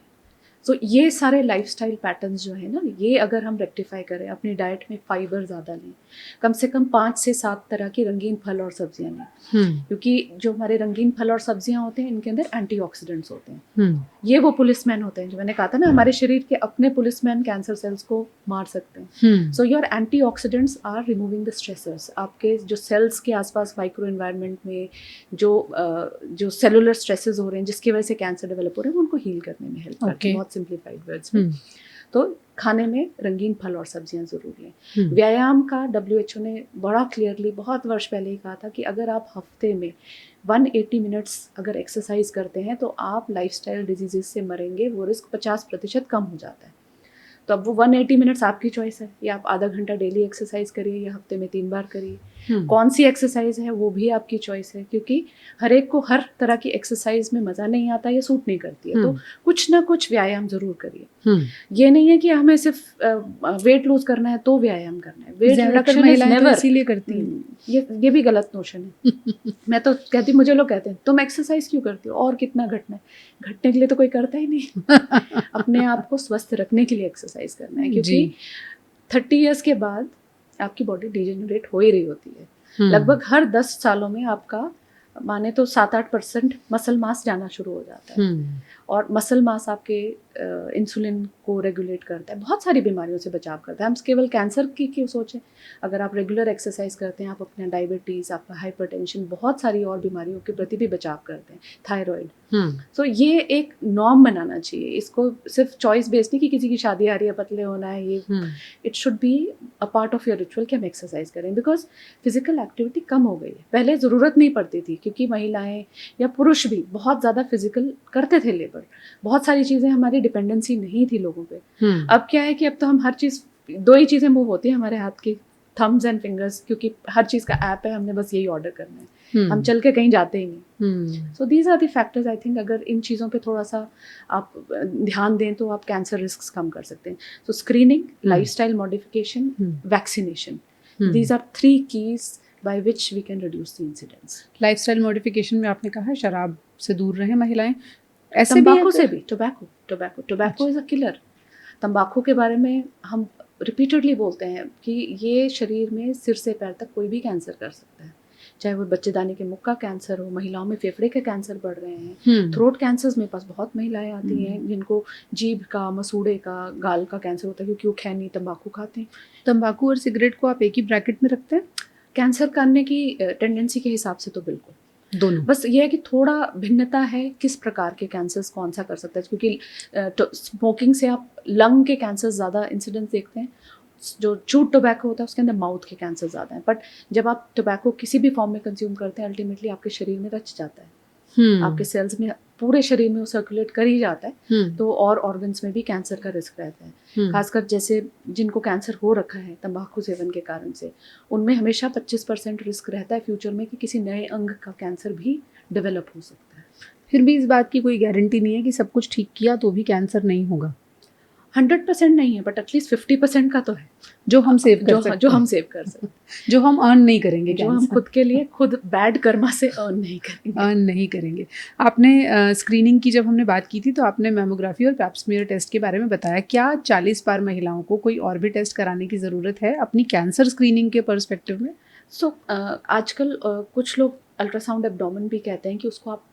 तो ये सारे लाइफस्टाइल पैटर्न्स जो है ना, ये अगर हम रेक्टिफाई करें, अपनी डाइट में फाइबर ज़्यादा लें, कम से कम 5 से 7 तरह की रंगीन फल और सब्जियां लें. क्योंकि जो हमारे रंगीन फल और सब्जियां होते हैं, इनके अंदर एंटीऑक्सीडेंट्स होते हैं. ये वो पुलिसमैन होते हैं जो मैंने कहा था ना, हमारे शरीर के अपने पुलिसमैन कैंसर सेल्स को मार सकते हैं. So your antioxidants are removing the stressors. आपके जो सेल्स के आसपास माइक्रो एनवायरनमेंट में जो सेलुलर स्ट्रेसेस हो रहे हैं जिसकी वजह से कैंसर डेवलप हो रहे हैं, उनको हील करने में हेल्प करते हैं. बहुत सिंप्लीफाइड वर्ड्स में. तो खाने में रंगीन फल और सब्जियां जरूरी हैं. व्यायाम का WHO ने बड़ा क्लियरली बहुत वर्ष पहले ही कहा था कि अगर आप हफ्ते में 180 मिनट्स अगर एक्सरसाइज करते हैं तो आप लाइफस्टाइल डिजीजेस से मरेंगे. वो रिस्क 50% कम हो जाता है. तो अब वो 180 मिनट्स आपकी चॉइस है, या आप आधा घंटा डेली एक्सरसाइज करिए या हफ्ते में 3 बार करिए. कौन सी एक्सरसाइज है वो भी आपकी चॉइस है, क्योंकि हर एक को हर तरह की एक्सरसाइज में मज़ा नहीं आता या सूट नहीं करती है. तो कुछ ना कुछ व्यायाम जरूर करिए. ये नहीं है कि हमें सिर्फ वेट लूज करना है तो व्यायाम करना है. Weight reduction is never. इसीलिए करती हैं. ये भी गलत नोशन है. मैं तो कहती, मुझे लोग कहते हैं तुम एक्सरसाइज क्यों करती हो, और कितना घटना है. घटने के लिए तो कोई करता ही नहीं. अपने आप को स्वस्थ रखने के लिए एक्सरसाइज करना है, क्योंकि 30 इयर्स के बाद आपकी बॉडी डिजेनरेट हो ही रही होती है. लगभग हर 10 सालों में आपका माने तो 7-8% मसल मास जाना शुरू हो जाता है. और मसल मास आपके इंसुलिन को रेगुलेट करता है, बहुत सारी बीमारियों से बचाव करता है. हम केवल कैंसर की क्यों सोचें, अगर आप रेगुलर एक्सरसाइज करते हैं, आप अपना डायबिटीज़, आपका हाइपरटेंशन, बहुत सारी और बीमारियों के प्रति भी बचाव करते हैं, थायराइड. तो ये एक नॉर्म बनाना चाहिए. इसको सिर्फ चॉइस बेस्ड नहीं कि किसी की शादी आ रही है, पतले होना है, ये it should be a part of your ritual कि हम एक्सरसाइज करें. बिकॉज फिजिकल एक्टिविटी कम हो गई है. पहले ज़रूरत नहीं पड़ती थी, क्योंकि महिलाएं या पुरुष भी बहुत ज़्यादा फिजिकल करते थे लेबर. बहुत सारी चीज़ें, हमारी डिपेंडेंसी नहीं थी लोगों पे. अब क्या है कि अब तो हम हर चीज़, 2 ही चीज़ें मूव होती हैं हमारे हाथ की, थम्स एंड फिंगर्स, क्योंकि हर चीज़ का ऐप है, हमने बस यही ऑर्डर करना है. हम चल के कहीं जाते ही नहीं. So these are the factors. I think अगर इन चीज़ों पे थोड़ा सा आप ध्यान दें तो आप कैंसर रिस्क कम कर सकते हैं. So screening, lifestyle modification, vaccination, these are 3 keys by which we can reduce the incidence. Lifestyle modification में आपने कहा शराब से दूर रहें महिलाएं. ऐसे तंबाकू से भी, टोबैको इज अ किलर. तंबाकू के बारे में हम रिपीटेडली बोलते हैं कि ये शरीर में सिर से पैर तक कोई भी कैंसर कर सकता है. चाहे वो बच्चेदानी के मुख का कैंसर हो, महिलाओं में फेफड़े के कैंसर बढ़ रहे हैं, थ्रोट कैंसर्स मेरे पास बहुत महिलाएं आती हैं जिनको जीभ का, मसूड़े का, गाल का कैंसर होता है, क्योंकि वो खैनी तंबाकू खाते हैं. तंबाकू और सिगरेट को आप एक ही ब्रैकेट में रखते हैं? कैंसर करने की टेंडेंसी के हिसाब से तो बिल्कुल दोनों. बस ये है कि थोड़ा भिन्नता है किस प्रकार के कैंसर्स कौन सा कर सकता है, क्योंकि स्मोकिंग से आप लंग के कैंसर ज़्यादा इंसिडेंस देखते हैं. जो चूट टोबैको होता है उसके अंदर माउथ के कैंसर ज़्यादा हैं. बट जब आप टोबैको किसी भी फॉर्म में कंज्यूम करते हैं, अल्टीमेटली आपके शरीर में रच जाता है. आपके सेल्स में, पूरे शरीर में वो सर्कुलेट कर ही जाता है. तो और ऑर्गन्स में भी कैंसर का रिस्क रहता है. खासकर जैसे जिनको कैंसर हो रखा है तंबाकू सेवन के कारण से, उनमें हमेशा 25% रिस्क रहता है फ्यूचर में कि किसी नए अंग का कैंसर भी डेवलप हो सकता है. फिर भी इस बात की कोई गारंटी नहीं है कि सब कुछ ठीक किया तो भी कैंसर नहीं होगा. 100% नहीं है, बट एटलीस्ट 50% का तो है जो हम सेव कर सकते हैं. जो हम सेव कर सकते हैं. जो हम अर्न नहीं करेंगे, जो हम खुद के लिए खुद बैड कर्मा से अर्न नहीं करेंगे. आपने स्क्रीनिंग की जब हमने बात की थी तो आपने मैमोग्राफी और पैप स्मीयर टेस्ट के बारे में बताया. क्या 40 पार महिलाओं को कोई और भी टेस्ट कराने की ज़रूरत है अपनी कैंसर स्क्रीनिंग के पर्सपेक्टिव में? आजकल कुछ लोग अल्ट्रासाउंड एब्डोमेन भी कहते हैं कि उसको आप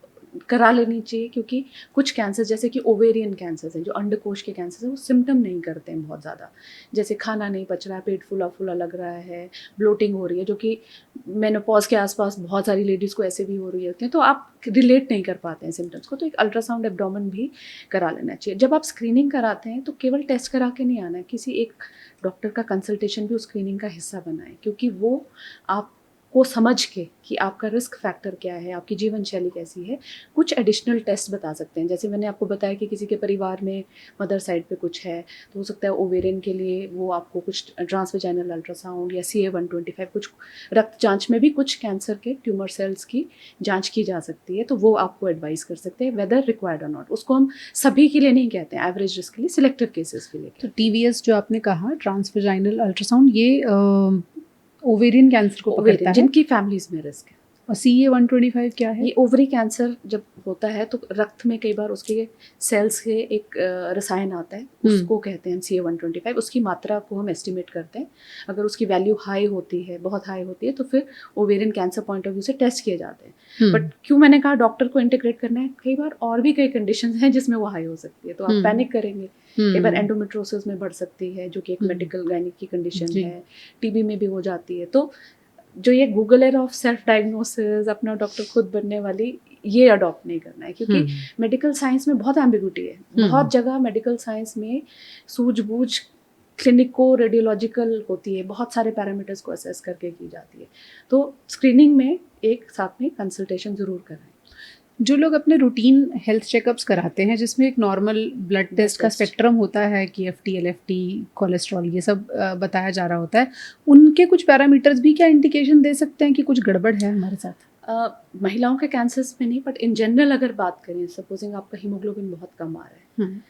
करा लेनी चाहिए, क्योंकि कुछ कैंसर जैसे कि ओवेरियन कैंसर है, जो अंडकोश के कैंसर है, वो सिम्टम नहीं करते हैं बहुत ज़्यादा, जैसे खाना नहीं पच रहा है, पेट फूला फूला लग रहा है, ब्लोटिंग हो रही है, जो कि मेनोपॉज के आसपास बहुत सारी लेडीज़ को ऐसे भी हो रही होती हैं, तो आप रिलेट नहीं कर पाते हैं सिम्टम्स को, तो एक अल्ट्रासाउंड एब्डोमेन भी करा लेना चाहिए। जब आप स्क्रीनिंग कराते हैं तो केवल टेस्ट करा के नहीं आना है, किसी एक डॉक्टर का कंसल्टेशन भी उस स्क्रीनिंग का हिस्सा बनाएं, क्योंकि वो आप को समझ के कि आपका रिस्क फैक्टर क्या है, आपकी जीवन शैली कैसी है, कुछ एडिशनल टेस्ट बता सकते हैं। जैसे मैंने आपको बताया कि किसी के परिवार में मदर साइड पे कुछ है, तो हो सकता है ओवेरियन के लिए वो आपको कुछ ट्रांसवेजाइनल अल्ट्रासाउंड या CA-125, कुछ रक्त जांच में भी कुछ कैंसर के ट्यूमर सेल्स की जांच की जा सकती है, तो वो आपको एडवाइस कर सकते हैं वेदर रिक्वायर्ड और नॉट। उसको हम सभी के लिए नहीं कहते हैं, एवरेज रिस्क के लिए, सिलेक्टिव केसेस के लिए। तो TVS जो आपने कहा, ट्रांसवेजाइनल अल्ट्रासाउंड, ये ओवेरियन कैंसर को पकड़ता है, जिनकी फैमिलीज में रिस्क है। और CA-125 क्या है? ये ओवरी कैंसर जब होता है तो रक्त में कई बार उसके सेल्स के एक रसायन आता है, उसको कहते हैं CA-125। उसकी मात्रा को हम एस्टिमेट करते हैं, अगर उसकी वैल्यू हाई होती है, बहुत हाई होती है, तो फिर ovarian cancer point of view से टेस्ट किए जाते हैं। बट क्यों मैंने कहा डॉक्टर को इंटीग्रेट करना है, कई बार और भी कई कंडीशंस हैं जिसमें वो हाई हो सकती है, तो आप पैनिक करेंगे। कई बार एंडोमेट्रोसिस में बढ़ सकती है, जो कि एक मेडिकल गायनिक की कंडीशन है, TB में भी हो जाती है। तो जो ये Google air of self diagnosis, अपना डॉक्टर खुद बनने वाली, ये अडॉप्ट नहीं करना है, क्योंकि मेडिकल साइंस में बहुत एम्बिग्यूटी है। बहुत जगह मेडिकल साइंस में सूझबूझ क्लिनिको रेडियोलॉजिकल होती है, बहुत सारे पैरामीटर्स को असेस करके की जाती है। तो स्क्रीनिंग में एक साथ में कंसल्टेशन ज़रूर कराएं। जो लोग अपने रूटीन हेल्थ चेकअप्स कराते हैं, जिसमें एक नॉर्मल ब्लड टेस्ट का स्पेक्ट्रम होता है कि FT, LFT, कोलेस्ट्रॉल, ये सब बताया जा रहा होता है, उनके कुछ पैरामीटर्स भी क्या इंडिकेशन दे सकते हैं कि कुछ गड़बड़ है हमारे साथ? महिलाओं के कैंसर्स में नहीं, बट इन जनरल अगर बात करें, सपोजिंग आपका हीमोग्लोबिन बहुत कम आ रहा है,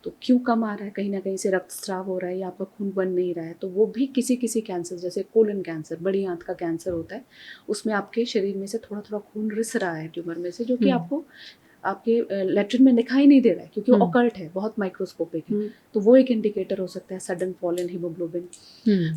तो क्यों कम आ रहा है, कहीं ना कहीं से रक्तस्राव हो रहा है या आपका खून बन नहीं रहा है, तो वो भी किसी किसी कैंसर, जैसे कोलन कैंसर, बड़ी आंत का कैंसर होता है, उसमें आपके शरीर में से थोड़ा थोड़ा खून रिस रहा है ट्यूमर में से, जो कि आपको आपके लेट्रिन में दिखाई नहीं दे रहा है, क्योंकि वो ऑकल्ट है, बहुत माइक्रोस्कोपिक है। तो वो एक इंडिकेटर हो सकता है, sudden fall in haemoglobin.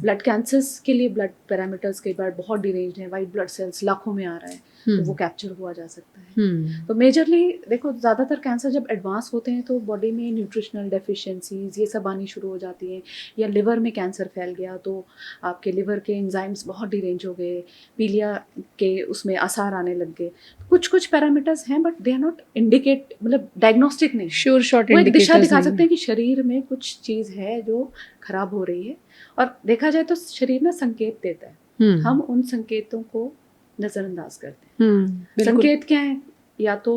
Blood cancers के लिए ब्लड पैरामीटर्स कई बार बहुत डिरेंज्ड है, वाइट ब्लड सेल्स लाखों में आ रहा है, तो वो कैप्चर हुआ जा सकता है। तो मेजरली देखो, ज़्यादातर कैंसर जब एडवांस होते हैं तो बॉडी में न्यूट्रिशनल डेफिशिएंसीज ये सब आनी शुरू हो जाती हैं, या लिवर में कैंसर फैल गया तो आपके लिवर के एंजाइम्स बहुत डिरेंज हो गए, पीलिया के उसमें आसार आने लग गए। कुछ कुछ पैरामीटर्स हैं, but they are not indicate, मतलब डायग्नोस्टिक नहीं, श्योर शॉट वो एक दिशा दिखा सकते हैं कि शरीर में कुछ चीज़ है जो खराब हो रही है। और देखा जाए तो शरीर ना संकेत देता है, हम उन संकेतों को नज़रअंदाज करते हैं। संकेत क्या है? या तो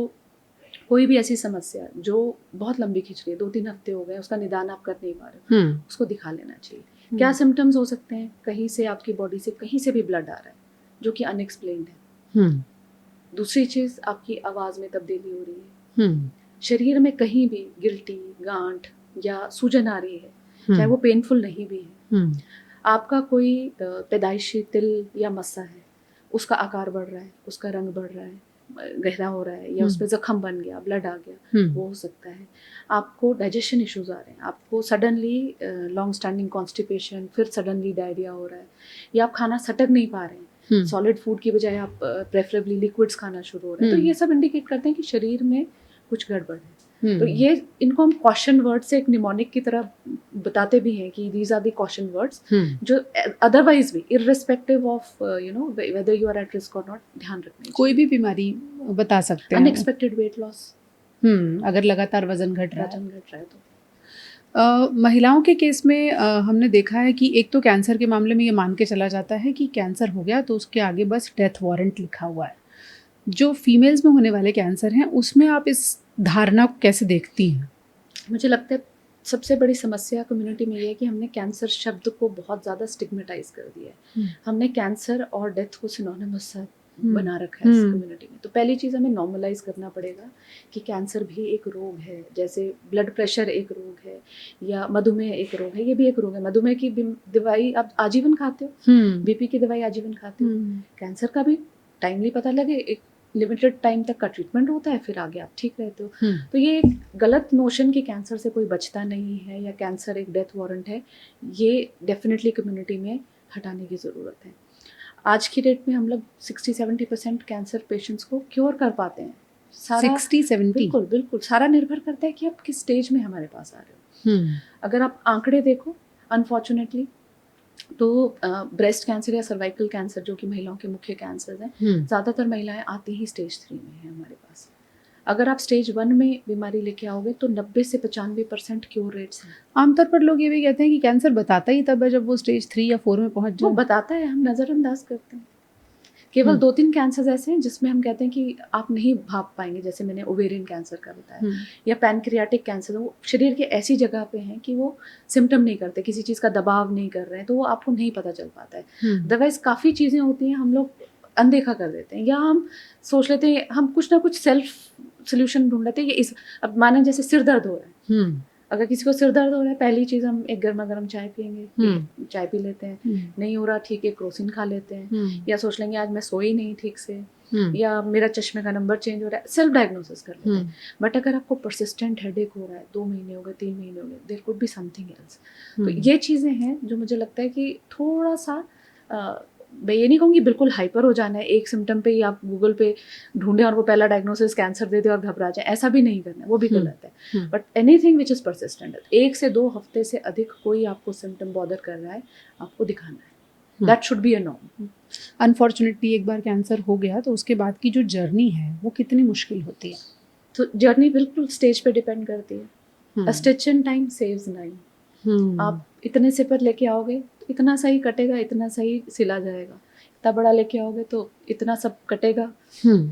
कोई भी ऐसी समस्या जो बहुत लंबी खिंच रही है, 2-3 हफ्ते हो गए, उसका निदान आप कर नहीं पा रहे हो, उसको दिखा लेना चाहिए। क्या सिम्टम्स हो सकते हैं? कहीं से आपकी बॉडी से कहीं से भी ब्लड आ रहा है जो कि अनएक्सप्लेन्ड है। दूसरी चीज़, आपकी आवाज़ में तब्दीली हो रही है, शरीर में कहीं भी गिल्टी, गांठ या सूजन आ रही है, चाहे वो पेनफुल नहीं भी है। आपका कोई पैदाइशी तिल या मस्सा है, उसका आकार बढ़ रहा है, उसका रंग बढ़ रहा है, गहरा हो रहा है, या उस पर जख्म बन गया, ब्लड आ गया, वो हो सकता है। आपको डाइजेशन इश्यूज आ रहे हैं, आपको सडनली लॉन्ग स्टैंडिंग कॉन्स्टिपेशन, फिर सडनली डायरिया हो रहा है, या आप खाना सटक नहीं पा रहे हैं, सॉलिड फूड की बजाय आप प्रेफरेबली लिक्विड्स खाना शुरू हो रहे हैं, तो ये सब इंडिकेट करते हैं कि शरीर में कुछ गड़बड़ है। तो ये, इनको हम कॉशन वर्ड से एक निमोनिक की तरह बताते भी हैं कि these are the caution words, जो अदरवाइज भी irrespective of whether you are at risk और नॉट, ध्यान रखना। कोई भी बीमारी बता सकते हैं। अनएक्सपेक्टेड वेट लॉस, अगर लगातार वजन घट रहा है तो महिलाओं के केस में हमने देखा है कि एक तो कैंसर के मामले में ये मान के चला जाता है कि कैंसर हो गया तो उसके आगे बस डेथ वारंट लिखा हुआ है। जो फीमेल्स में होने वाले कैंसर हैं, उसमें आप इस धारणा को कैसे देखती हैं? मुझे लगता है सबसे बड़ी समस्या कम्युनिटी में ये है कि हमने कैंसर शब्द को बहुत ज़्यादा स्टिग्मेटाइज कर दिया है। हमने कैंसर और डेथ को सिनोनिमस बना रखा है इस कम्युनिटी में। तो पहली चीज़ हमें नॉर्मलाइज करना पड़ेगा कि कैंसर भी एक रोग है, जैसे ब्लड प्रेशर एक रोग है या मधुमेह एक रोग है, ये भी एक रोग है। मधुमेह की दवाई आप आजीवन खाते हो, BP की दवाई आजीवन खाते हो, कैंसर का भी टाइमली पता लगे, एक लिमिटेड टाइम तक का ट्रीटमेंट होता है, फिर आगे आप ठीक रहते हो। तो ये एक गलत नोशन कि कैंसर से कोई बचता नहीं है या कैंसर एक डेथ वारंट है, ये डेफिनेटली कम्युनिटी में हटाने की ज़रूरत है। आज की डेट में हम लोग 60-70% कैंसर पेशेंट्स को क्योर कर पाते हैं सारा 60-70? बिल्कुल बिल्कुल सारा निर्भर करता है कि आप किस स्टेज में हमारे पास आ रहे हो। अगर आप आंकड़े देखो अनफॉर्चुनेटली तो ब्रेस्ट कैंसर या सर्वाइकल कैंसर जो कि महिलाओं के मुख्य कैंसर हैं, ज़्यादातर महिलाएं आती ही स्टेज 3 में हैं हमारे पास। अगर आप स्टेज 1 में बीमारी लेके आओगे तो 90 से 95% क्योर रेट्स हैं। आमतौर पर लोग ये भी कहते हैं कि कैंसर बताता ही तब है जब वो स्टेज 3 या 4 में पहुंच वो जाए। बताता है, हम नज़रअंदाज करते हैं। केवल 2-3 कैंसर ऐसे हैं जिसमें हम कहते हैं कि आप नहीं भाप पाएंगे, जैसे मैंने ओवेरियन कैंसर का बताया या पैनक्रियाटिक कैंसर, वो शरीर के ऐसी जगह पे हैं कि वो सिम्टम नहीं करते, किसी चीज़ का दबाव नहीं कर रहे हैं, तो वो आपको नहीं पता चल पाता है। अदरवाइज काफ़ी चीज़ें होती हैं हम लोग अनदेखा कर देते हैं, या हम सोच लेते हैं हम कुछ ना कुछ सेल्फ सोल्यूशन ढूंढ लेते हैं। ये इस अब माने जैसे सिर दर्द हो रहा है, अगर किसी को सिर दर्द हो रहा है पहली चीज़ हम एक गर्मा गर्म चाय पियेंगे, चाय पी लेते हैं, नहीं हो रहा ठीक है क्रोसिन खा लेते हैं, या सोच लेंगे आज मैं सोई नहीं ठीक से, या मेरा चश्मे का नंबर चेंज हो रहा है, सेल्फ डायग्नोसिस कर लेते हैं। बट अगर आपको परसिस्टेंट हेडेक हो रहा है, 2 महीने हो गए, 3 महीने हो गए, there could be something else. तो ये चीज़ें हैं जो मुझे लगता है कि थोड़ा सा मैं ये नहीं कहूँगी बिल्कुल हाइपर हो जाना है, एक सिम्टम पे ही आप गूगल पे ढूंढें और वो पहला डायग्नोसिस कैंसर दे दे और घबरा जाए, ऐसा भी नहीं करना है, वो भी गलत है। But anything which is persistent, 1 से 2 हफ्ते से अधिक कोई आपको सिम्टम बॉदर कर रहा है, आपको दिखाना है। That should be a norm. Unfortunately एक बार कैंसर हो गया तो उसके बाद की जो जर्नी है वो कितनी मुश्किल होती है? तो जर्नी बिल्कुल स्टेज पे डिपेंड करती है। अ स्टिच इन टाइम सेव्स 9। आप इतने से पर लेके आओगे तो इतना सही कटेगा, इतना सही सिला जाएगा। इतना बड़ा लेके आओगे तो इतना सब कटेगा,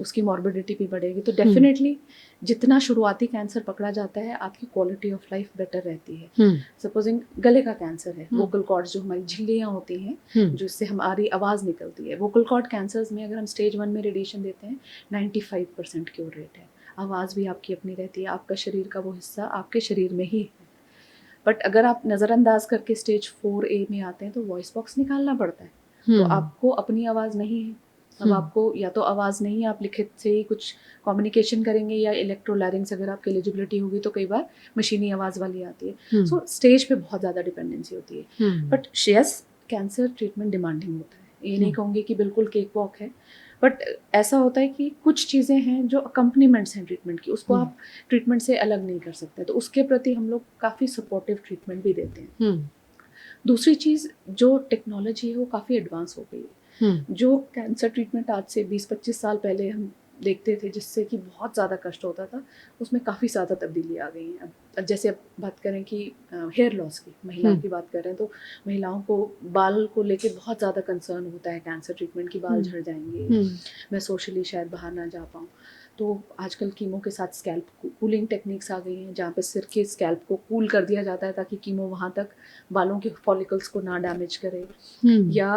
उसकी मॉर्बिडिटी भी बढ़ेगी। तो डेफिनेटली जितना शुरुआती कैंसर पकड़ा जाता है आपकी क्वालिटी ऑफ लाइफ बेटर रहती है। सपोजिंग गले का कैंसर है, वोकल कॉर्ड्स जो हमारी झिल्लियाँ होती हैं जिससे हमारी आवाज़ निकलती है, वोकल कॉर्ड कैंसर्स में अगर हम स्टेज 1 में रेडिएशन देते हैं 95% क्योर रेट है। आवाज़ भी आपकी अपनी रहती है, आपका शरीर का वो हिस्सा आपके शरीर में ही है। बट अगर आप नज़रअंदाज करके स्टेज 4A में आते हैं तो वॉइस बॉक्स निकालना पड़ता है, तो आपको अपनी आवाज़ नहीं है। अब आपको या तो आवाज़ नहीं है, आप लिखित से ही कुछ कम्युनिकेशन करेंगे, या इलेक्ट्रोलैरिंग्स अगर आपकी एलिजिबिलिटी होगी तो कई बार मशीनी आवाज़ वाली आती है। सो स्टेज पे बहुत ज़्यादा डिपेंडेंसी होती है। But yes, cancer treatment demanding होता है, ये नहीं कहूँगी कि बिल्कुल केक वॉक है, बट ऐसा होता है कि कुछ चीज़ें हैं जो अकम्पनीमेंट्स हैं ट्रीटमेंट की, उसको आप ट्रीटमेंट से अलग नहीं कर सकते, तो उसके प्रति हम लोग काफ़ी सपोर्टिव ट्रीटमेंट भी देते हैं। दूसरी चीज़, जो टेक्नोलॉजी है वो काफ़ी एडवांस हो गई है। जो कैंसर ट्रीटमेंट आज से 20-25 साल पहले हम देखते थे जिससे कि बहुत ज़्यादा कष्ट होता था, उसमें काफ़ी ज़्यादा तब्दीली आ गई है। अब जैसे अब बात करें कि हेयर लॉस की, महिलाओं की बात करें तो महिलाओं को बाल को लेके बहुत ज़्यादा कंसर्न होता है कैंसर ट्रीटमेंट की, बाल झड़ जाएंगे, मैं सोशली शायद बाहर ना जा पाऊँ। तो आजकल कीमो के साथ स्कैल्प कूलिंग टेक्निक्स आ गई हैं जहाँ पे सिर के स्कैल्प को कूल कर दिया जाता है ताकि कीमो वहाँ तक बालों के फॉलिकल्स को ना डैमेज करे। या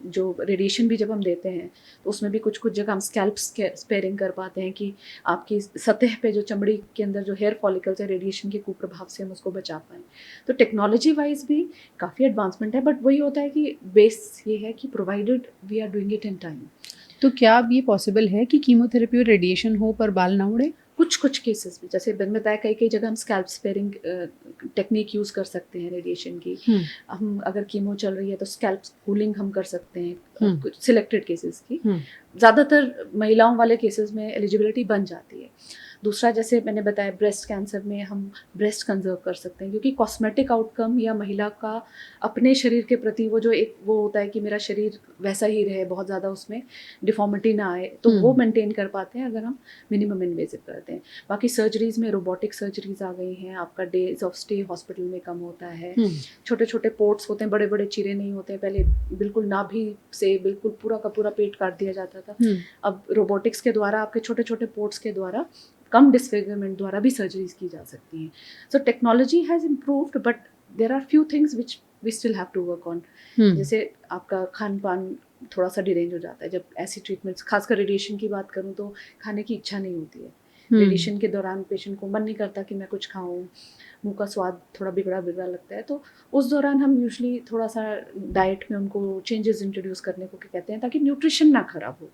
जो रेडिएशन भी जब हम देते हैं तो उसमें भी कुछ कुछ जगह हम स्कैल्प स्पेयरिंग कर पाते हैं कि आपकी सतह पे जो चमड़ी के अंदर जो हेयर फॉलिकल्स है रेडिएशन के कुप्रभाव से हम उसको बचा पाएँ। तो टेक्नोलॉजी वाइज भी काफ़ी एडवांसमेंट है, बट वही होता है कि बेस ये है कि provided we are doing it in time. तो क्या अब ये पॉसिबल है कि कीमोथेरेपी और रेडिएशन हो पर बाल ना उड़े? कुछ कुछ केसेस में, जैसे मैंने बताया कई कई जगह हम स्कैल्प स्पेयरिंग टेक्निक यूज़ कर सकते हैं रेडिएशन की। हम अगर कीमो चल रही है तो स्कैल्प कूलिंग हम कर सकते हैं कुछ सिलेक्टेड केसेस की। ज़्यादातर महिलाओं वाले केसेस में एलिजिबिलिटी बन जाती है। दूसरा, जैसे मैंने बताया ब्रेस्ट कैंसर में हम ब्रेस्ट कंजर्व कर सकते हैं, क्योंकि कॉस्मेटिक आउटकम या महिला का अपने शरीर के प्रति वो जो एक वो होता है कि मेरा शरीर वैसा ही रहे, बहुत ज़्यादा उसमें डिफॉर्मिटी ना आए, तो वो मेंटेन कर पाते हैं अगर हम मिनिमम इन्वेजिव करते हैं। बाकी सर्जरीज में रोबोटिक सर्जरीज आ गई हैं, आपका डेज ऑफ स्टे हॉस्पिटल में कम होता है। छोटे छोटे पोर्ट्स होते हैं, बड़े बड़े चीरे नहीं होते हैं। पहले बिल्कुल नाभि से बिल्कुल पूरा का पूरा पेट काट दिया जाता था, अब रोबोटिक्स के द्वारा आपके छोटे छोटे पोर्ट्स के द्वारा कम डिसफिगरमेंट द्वारा भी सर्जरीज की जा सकती हैं। So technology has improved, but there are few things which we still have to work on. जैसे आपका खान पान थोड़ा सा डिरेंज हो जाता है जब ऐसी ट्रीटमेंट्स, खासकर रेडिएशन की बात करूँ तो खाने की इच्छा नहीं होती है। रेडिएशन के दौरान पेशेंट को मन नहीं करता कि मैं कुछ खाऊं, मुंह का स्वाद थोड़ा बिगड़ा बिगड़ा लगता है, तो उस दौरान हम यूजुअली थोड़ा सा डाइट में उनको चेंजेस इंट्रोड्यूस करने को कहते हैं ताकि न्यूट्रिशन ना खराब हो।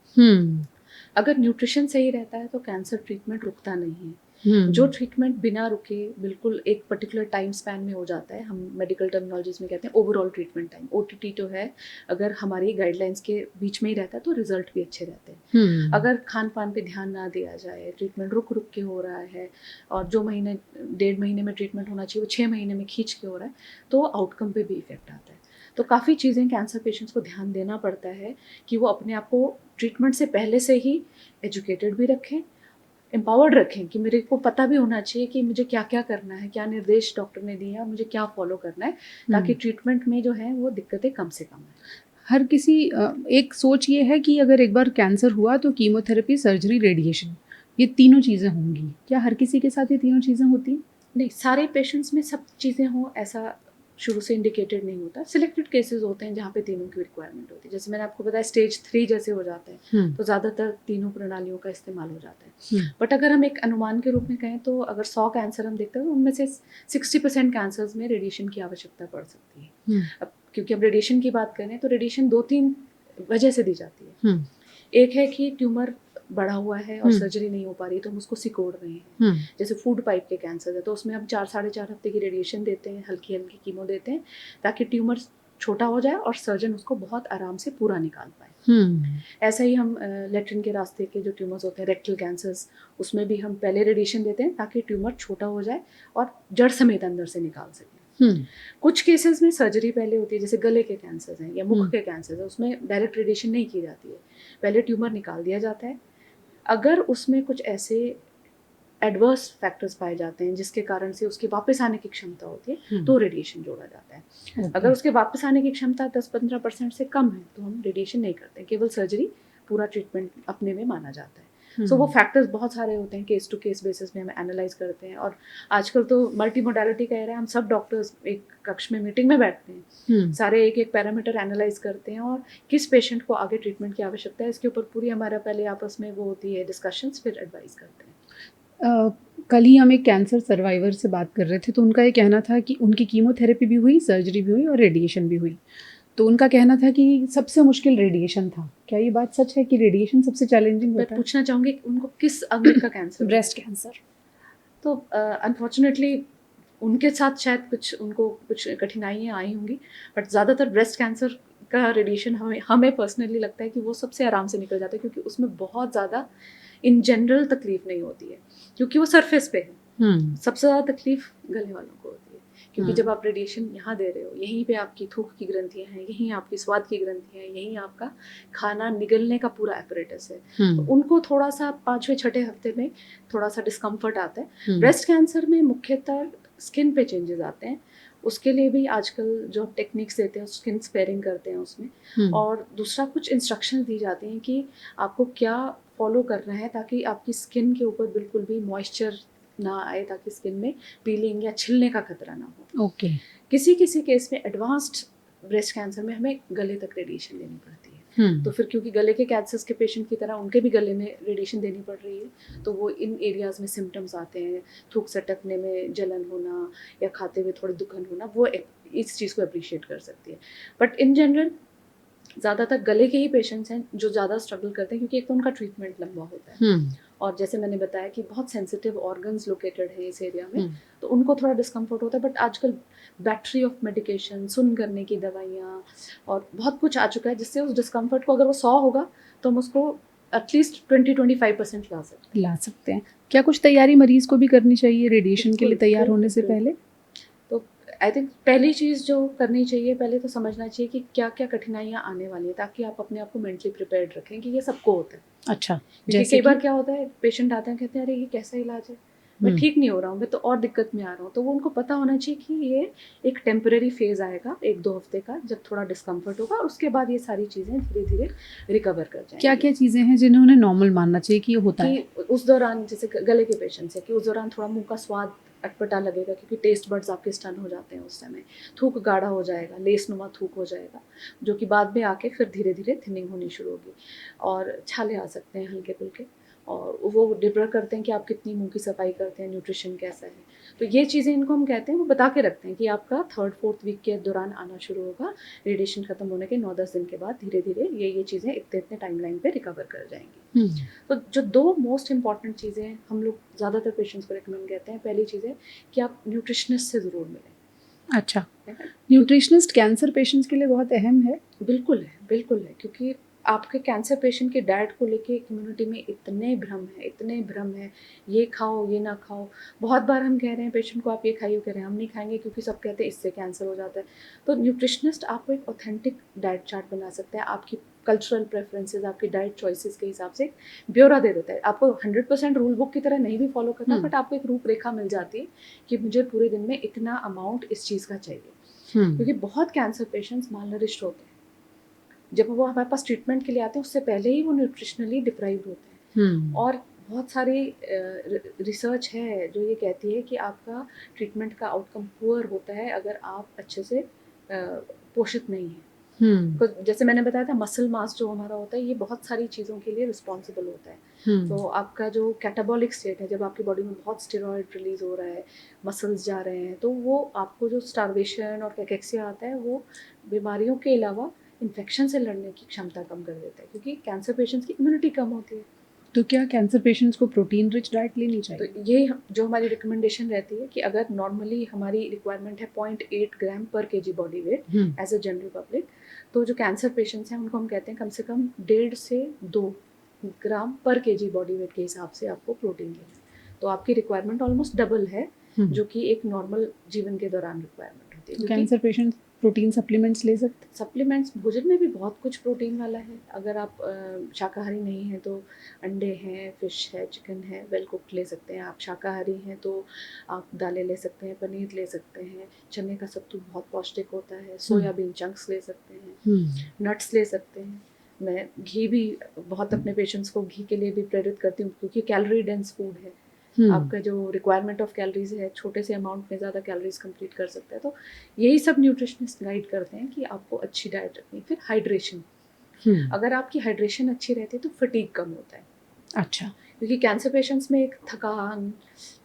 अगर न्यूट्रिशन सही रहता है तो कैंसर ट्रीटमेंट रुकता नहीं है। जो ट्रीटमेंट बिना रुके बिल्कुल एक पर्टिकुलर टाइम स्पैन में हो जाता है, हम मेडिकल टर्मिनोलॉजीज में कहते हैं ओवरऑल ट्रीटमेंट टाइम, OTT जो है, अगर हमारी गाइडलाइंस के बीच में ही रहता है तो रिजल्ट भी अच्छे रहते हैं। अगर खान पान पे ध्यान ना दिया जाए, ट्रीटमेंट रुक रुक के हो रहा है और जो महीने 1.5 महीने में ट्रीटमेंट होना चाहिए वो 6 महीने में खींच के हो रहा है, तो आउटकम पे भी इफेक्ट आता है। तो काफ़ी चीज़ें कैंसर पेशेंट्स को ध्यान देना पड़ता है कि वो अपने आप को ट्रीटमेंट से पहले से ही एजुकेटेड भी रखें, एम्पावर्ड रखें, कि मेरे को पता भी होना चाहिए कि मुझे क्या क्या करना है, क्या निर्देश डॉक्टर ने दिए हैं, मुझे क्या फॉलो करना है, ताकि ट्रीटमेंट में जो है वो दिक्कतें कम से कम है। हर किसी एक सोच ये है कि अगर एक बार कैंसर हुआ तो कीमोथेरेपी, सर्जरी, रेडिएशन, ये तीनों चीज़ें होंगी। क्या हर किसी के साथ ये तीनों चीज़ें होती हैं? नहीं, सारे पेशेंट्स में सब चीज़ें हों ऐसा शुरू से इंडिकेटेड नहीं होता। सिलेक्टेड केसेस होते हैं जहाँ पे तीनों की रिक्वायरमेंट होती है। जैसे मैंने आपको बताया स्टेज 3 जैसे हो जाते हैं तो ज़्यादातर तीनों प्रणालियों का इस्तेमाल हो जाता है। बट अगर हम एक अनुमान के रूप में कहें तो अगर 100 कैंसर हम देखते हैं तो उनमें से 60% कैंसर्स में रेडिएशन की आवश्यकता पड़ सकती है। अब क्योंकि अब रेडिएशन की बात करें तो रेडिएशन 2-3 वजह से दी जाती है। एक है कि ट्यूमर बढ़ा हुआ है और सर्जरी नहीं हो पा रही तो हम उसको सिकोड़ रहे हैं। जैसे फूड पाइप के कैंसर है तो उसमें हम 4-4.5 हफ्ते की रेडिएशन देते हैं, हल्की हल्की कीमो देते हैं, ताकि ट्यूमर छोटा हो जाए और सर्जन उसको बहुत आराम से पूरा निकाल पाए। ऐसा ही हम लेट्रिन के रास्ते के जो ट्यूमर्स होते हैं, रेक्टल कैंसर्स, उसमें भी हम पहले रेडिएशन देते हैं ताकि ट्यूमर छोटा हो जाए और जड़ समेत अंदर से निकाल सकें। कुछ केसेस में सर्जरी पहले होती है, जैसे गले के कैंसर हैं या मुख के कैंसर हैं, उसमें डायरेक्ट रेडिएशन नहीं की जाती है, पहले ट्यूमर निकाल दिया जाता है। अगर उसमें कुछ ऐसे एडवर्स फैक्टर्स पाए जाते हैं जिसके कारण से उसके वापस आने की क्षमता होती है तो रेडिएशन जोड़ा जाता है। अगर उसके वापस आने की क्षमता 10-15% से कम है तो हम रेडिएशन नहीं करते, केवल सर्जरी पूरा ट्रीटमेंट अपने में माना जाता है। सो वो फैक्टर्स बहुत सारे होते हैं, केस टू केस बेसिस में हम एनालाइज करते हैं। और आजकल तो मल्टी मोडालिटी कह रहे हैं, हम सब डॉक्टर्स एक कक्ष में मीटिंग में बैठते हैं, सारे एक एक पैरामीटर एनालाइज करते हैं और किस पेशेंट को आगे ट्रीटमेंट की आवश्यकता है इसके ऊपर पूरी हमारा पहले आपस में वो होती है डिस्कशंस, फिर एडवाइस करते हैं। कल ही हम एक कैंसर सर्वाइवर से बात कर रहे थे तो उनका ये कहना था कि उनकी कीमोथेरेपी भी हुई, सर्जरी भी हुई और रेडिएशन भी हुई, तो उनका कहना था कि सबसे मुश्किल रेडिएशन था। क्या ये बात सच है कि रेडिएशन सबसे चैलेंजिंग होता है? मैं पूछना चाहूँगी उनको किस अंग का कैंसर? Breast cancer. तो अनफॉर्चुनेटली उनके साथ शायद उनको कुछ कठिनाइयाँ आई होंगी, बट ज़्यादातर ब्रेस्ट कैंसर का रेडिएशन हमें पर्सनली लगता है कि वो सबसे आराम से निकल जाता है, क्योंकि उसमें बहुत ज़्यादा इन जनरल तकलीफ नहीं होती है, क्योंकि वो सरफेस पे है। सबसे ज़्यादा तकलीफ गले वालों को होती है, क्योंकि जब आप रेडिएशन यहाँ दे रहे हो, यहीं पे आपकी थूक की ग्रंथियाँ हैं, यहीं आपकी स्वाद की ग्रंथियाँ हैं, यहीं आपका खाना निगलने का पूरा एपरेटस है, तो उनको थोड़ा सा 5वें-6ठे हफ्ते में थोड़ा सा डिस्कम्फर्ट आता है। ब्रेस्ट कैंसर में मुख्यतः स्किन पे चेंजेस आते हैं, उसके लिए भी आजकल जो टेक्निक्स देते हैं स्किन स्पेयरिंग करते हैं उसमें, और दूसरा कुछ इंस्ट्रक्शन दी जाती हैं कि आपको क्या फॉलो करना है ताकि आपकी स्किन के ऊपर बिल्कुल भी मॉइस्चर ना आए, ताकि स्किन में पीलिंग या छिलने का खतरा ना हो। ओके। किसी किसी केस में एडवांस्ड ब्रेस्ट कैंसर में हमें गले तक रेडिएशन देनी पड़ती है, तो फिर क्योंकि गले के कैंसर्स के पेशेंट की तरह उनके भी गले में रेडिएशन देनी पड़ रही है, तो वो इन एरियाज में सिम्टम्स आते हैं, थूक सटकने में जलन होना या खाते हुए थोड़ी दुखन होना, वो इस चीज़ को अप्रिशिएट कर सकती है। बट इन जनरल ज़्यादातर गले के ही पेशेंट्स हैं जो ज़्यादा स्ट्रगल करते हैं, क्योंकि एक तो उनका ट्रीटमेंट लंबा होता है और जैसे मैंने बताया कि बहुत सेंसिटिव ऑर्गन्स लोकेटेड है इस एरिया में, तो उनको थोड़ा डिस्कम्फर्ट होता है। बट आजकल बैटरी ऑफ मेडिकेशन, सुन करने की दवाइयाँ और बहुत कुछ आ चुका है जिससे उस डिस्कम्फर्ट को, अगर वो 100 होगा तो हम उसको एटलीस्ट 20-25% ला सकते हैं। क्या कुछ तैयारी मरीज को भी करनी चाहिए रेडिएशन के लिए तैयार होने से पहले? तो आई थिंक पहली चीज़ जो करनी चाहिए, पहले तो समझना चाहिए कि क्या क्या कठिनाइयाँ आने वाली है, ताकि आप अपने आप को मेंटली प्रिपेयर्ड रखें कि ये सबको होता है। अच्छा, जैसे कई बार क्या होता है, पेशेंट आते हैं कहते हैं अरे ये कैसा इलाज है, मैं ठीक नहीं हो रहा हूँ, मैं तो और दिक्कत में आ रहा हूँ, तो वो उनको पता होना चाहिए कि ये एक टेम्परेरी फेज आएगा 1-2 हफ्ते का, जब थोड़ा डिस्कम्फर्ट होगा और उसके बाद ये सारी चीज़ें धीरे धीरे रिकवर कर जाएंगी। क्या क्या चीज़ें हैं जिन्हें उन्हें नॉर्मल मानना चाहिए कि ये होता है? उस दौरान, जैसे गले के पेशेंट्स है कि उस दौरान थोड़ा मुंह का स्वाद अटपटा लगेगा क्योंकि टेस्ट बड्स आपके स्टन हो जाते हैं उस समय, थूक गाढ़ा हो जाएगा, लेस नुमा थूक हो जाएगा, जो कि बाद में आके फिर धीरे धीरे थिनिंग होनी शुरू होगी और छाले आ सकते हैं हल्के फुल्के, और वो डिपेंड करते हैं कि आप कितनी मुंह की सफाई करते हैं, न्यूट्रिशन कैसा है। तो ये चीज़ें इनको हम कहते हैं, वो बता के रखते हैं कि आपका 3rd-4th वीक के दौरान आना शुरू होगा, रेडिएशन खत्म होने के 9-10 दिन के बाद धीरे धीरे ये चीज़ें इतने इतने टाइमलाइन पे रिकवर कर जाएंगी। तो जो 2 मोस्ट इंपॉर्टेंट चीज़ें हम लोग ज़्यादातर पेशेंट्स को रिकमेंड करते हैं, पहली चीज़ है कि आप न्यूट्रिशनिस्ट से ज़रूर मिलें। अच्छा, न्यूट्रिशनिस्ट कैंसर पेशेंट्स के लिए बहुत अहम है। बिल्कुल है, बिल्कुल है, क्योंकि आपके कैंसर पेशेंट के डाइट को लेके कम्युनिटी में इतने भ्रम है, ये खाओ, ये ना खाओ। बहुत बार हम कह रहे हैं पेशेंट को आप ये खाइए, कह रहे हैं हम नहीं खाएंगे क्योंकि सब कहते हैं इससे कैंसर हो जाता है। तो न्यूट्रिशनिस्ट आपको एक ऑथेंटिक डाइट चार्ट बना सकता है, आपकी कल्चरल प्रेफरेंसेस, आपकी डाइट चॉइसेस के हिसाब से ब्यौरा दे देता है। आपको 100% रूल बुक की तरह नहीं भी फॉलो करना, बट आपको एक रूपरेखा मिल जाती है कि मुझे पूरे दिन में इतना अमाउंट इस चीज़ का चाहिए। क्योंकि बहुत कैंसर पेशेंट्स मालनरिश्ड होते हैं, जब वो हमारे पास ट्रीटमेंट के लिए आते हैं उससे पहले ही वो न्यूट्रिशनली डिप्राइव्ड होते हैं। और बहुत सारी रिसर्च है जो ये कहती है कि आपका ट्रीटमेंट का आउटकम पुअर होता है अगर आप अच्छे से पोषित नहीं हैं। जैसे मैंने बताया था, मसल मास जो हमारा होता है ये बहुत सारी चीज़ों के लिए रिस्पॉन्सिबल होता है। तो आपका जो कैटाबॉलिक स्टेट है, जब आपकी बॉडी में बहुत स्टेरॉइड रिलीज हो रहा है, मसल्स जा रहे हैं, तो वो आपको जो स्टार्वेशन और कैकेक्सिया आता है वो बीमारियों के अलावा इन्फेक्शन से लड़ने की क्षमता कम कर देता है, क्योंकि कैंसर पेशेंट्स की इम्यूनिटी कम होती है। तो क्या कैंसर पेशेंट्स को प्रोटीन रिच डाइट लेनी चाहिए? तो ये जो हमारी रिकमेंडेशन रहती है कि अगर नॉर्मली हमारी रिक्वायरमेंट है 0.8 ग्राम पर KG body weight as a general public, तो जो कैंसर पेशेंट्स हैं उनको हम कहते हैं कम से कम 1.5 से 2 ग्राम पर केजी बॉडी वेट के हिसाब से आपको प्रोटीन लेना है। तो आपकी रिक्वायरमेंट ऑलमोस्ट डबल है, जो कि एक नॉर्मल जीवन के दौरान रिक्वायरमेंट होती है। तो कैंसर पेशेंट प्रोटीन सप्लीमेंट्स ले सकते हैं? सप्लीमेंट्स, भोजन में भी बहुत कुछ प्रोटीन वाला है। अगर आप शाकाहारी नहीं हैं तो अंडे हैं, फिश है, चिकन है, वेल कुक्ड ले सकते हैं। आप शाकाहारी हैं तो आप दालें ले सकते हैं, पनीर ले सकते हैं, चने का सत्तू बहुत पौष्टिक होता है, सोयाबीन चंक्स ले सकते हैं, नट्स ले सकते हैं। मैं घी भी बहुत अपने पेशेंट्स को घी के लिए भी प्रेरित करती हूँ, क्योंकि कैलोरी डेंस फूड है। आपका जो रिक्वायरमेंट ऑफ कैलोरीज है, छोटे से अमाउंट में ज़्यादा कैलोरीज कंप्लीट कर सकता है। तो यही सब न्यूट्रिशनिस्ट गाइड करते हैं कि आपको अच्छी डाइट रखनी। फिर हाइड्रेशन, अगर आपकी हाइड्रेशन अच्छी रहती है तो फटीग कम होता है। अच्छा, क्योंकि कैंसर पेशेंट्स में एक थकान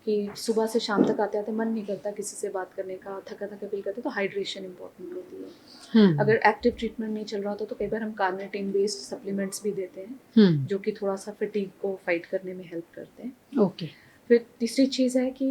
कि सुबह से शाम तक आते आते मन नहीं करता किसी से बात करने का, थका थका फील करते, तो हाइड्रेशन इंपॉर्टेंट होती है। अगर एक्टिव ट्रीटमेंट नहीं चल रहा होता तो कई बार हम कार्निटिन बेस्ड सप्लीमेंट्स भी देते हैं, जो कि थोड़ा सा फटीग को फाइट करने में हेल्प करते हैं। ओके। फिर तीसरी चीज़ है कि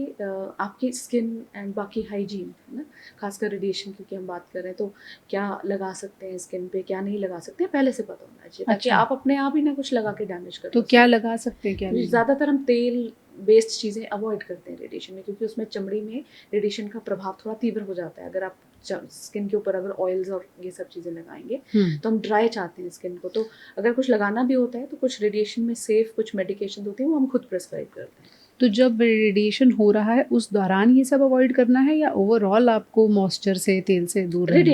आपकी स्किन एंड बाकी हाइजीन है ना, खासकर रेडिएशन क्योंकि हम बात कर रहे हैं, तो क्या लगा सकते हैं स्किन पे, क्या नहीं लगा सकते हैं, पहले से पता होना चाहिए, ताकि आप अपने आप ही ना कुछ लगा के डैमेज कर। तो क्या लगा सकते हैं, क्या नहीं? ज़्यादातर हम तेल बेस्ड चीज़ें अवॉइड करते हैं रेडिएशन में, क्योंकि उसमें चमड़ी में रेडिएशन का प्रभाव थोड़ा तीव्र हो जाता है। अगर आप स्किन के ऊपर अगर ऑयल्स और ये सब चीज़ें लगाएंगे तो हम ड्राई चाहते हैं स्किन को, तो अगर कुछ लगाना भी होता है तो कुछ रेडिएशन में सेफ कुछ मेडिकेशन होती हैं वो हम खुद प्रिस्क्राइब करते हैं। तो जब रेडिएशन हो रहा है उस दौरान ये सब अवॉइड करना है, या ओवरऑल आपको मॉइस्चर से, तेल से दूर रहना है?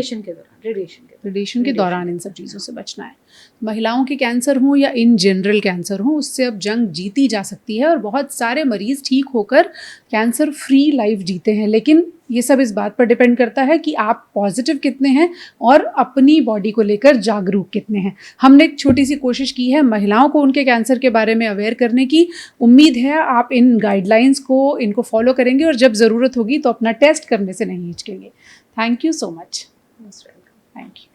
रेडिएशन के दौरान इन सब चीज़ों से बचना है। महिलाओं के कैंसर हो या इन जनरल कैंसर हो, उससे अब जंग जीती जा सकती है और बहुत सारे मरीज ठीक होकर कैंसर फ्री लाइफ जीते हैं। लेकिन ये सब इस बात पर डिपेंड करता है कि आप पॉजिटिव कितने हैं और अपनी बॉडी को लेकर जागरूक कितने हैं। हमने एक छोटी सी कोशिश की है महिलाओं को उनके कैंसर के बारे में अवेयर करने की। उम्मीद है आप इन गाइडलाइंस को, इनको फॉलो करेंगे और जब ज़रूरत होगी तो अपना टेस्ट करने से नहीं हिचकेंगे। Thank you so much. Most welcome. Thank you.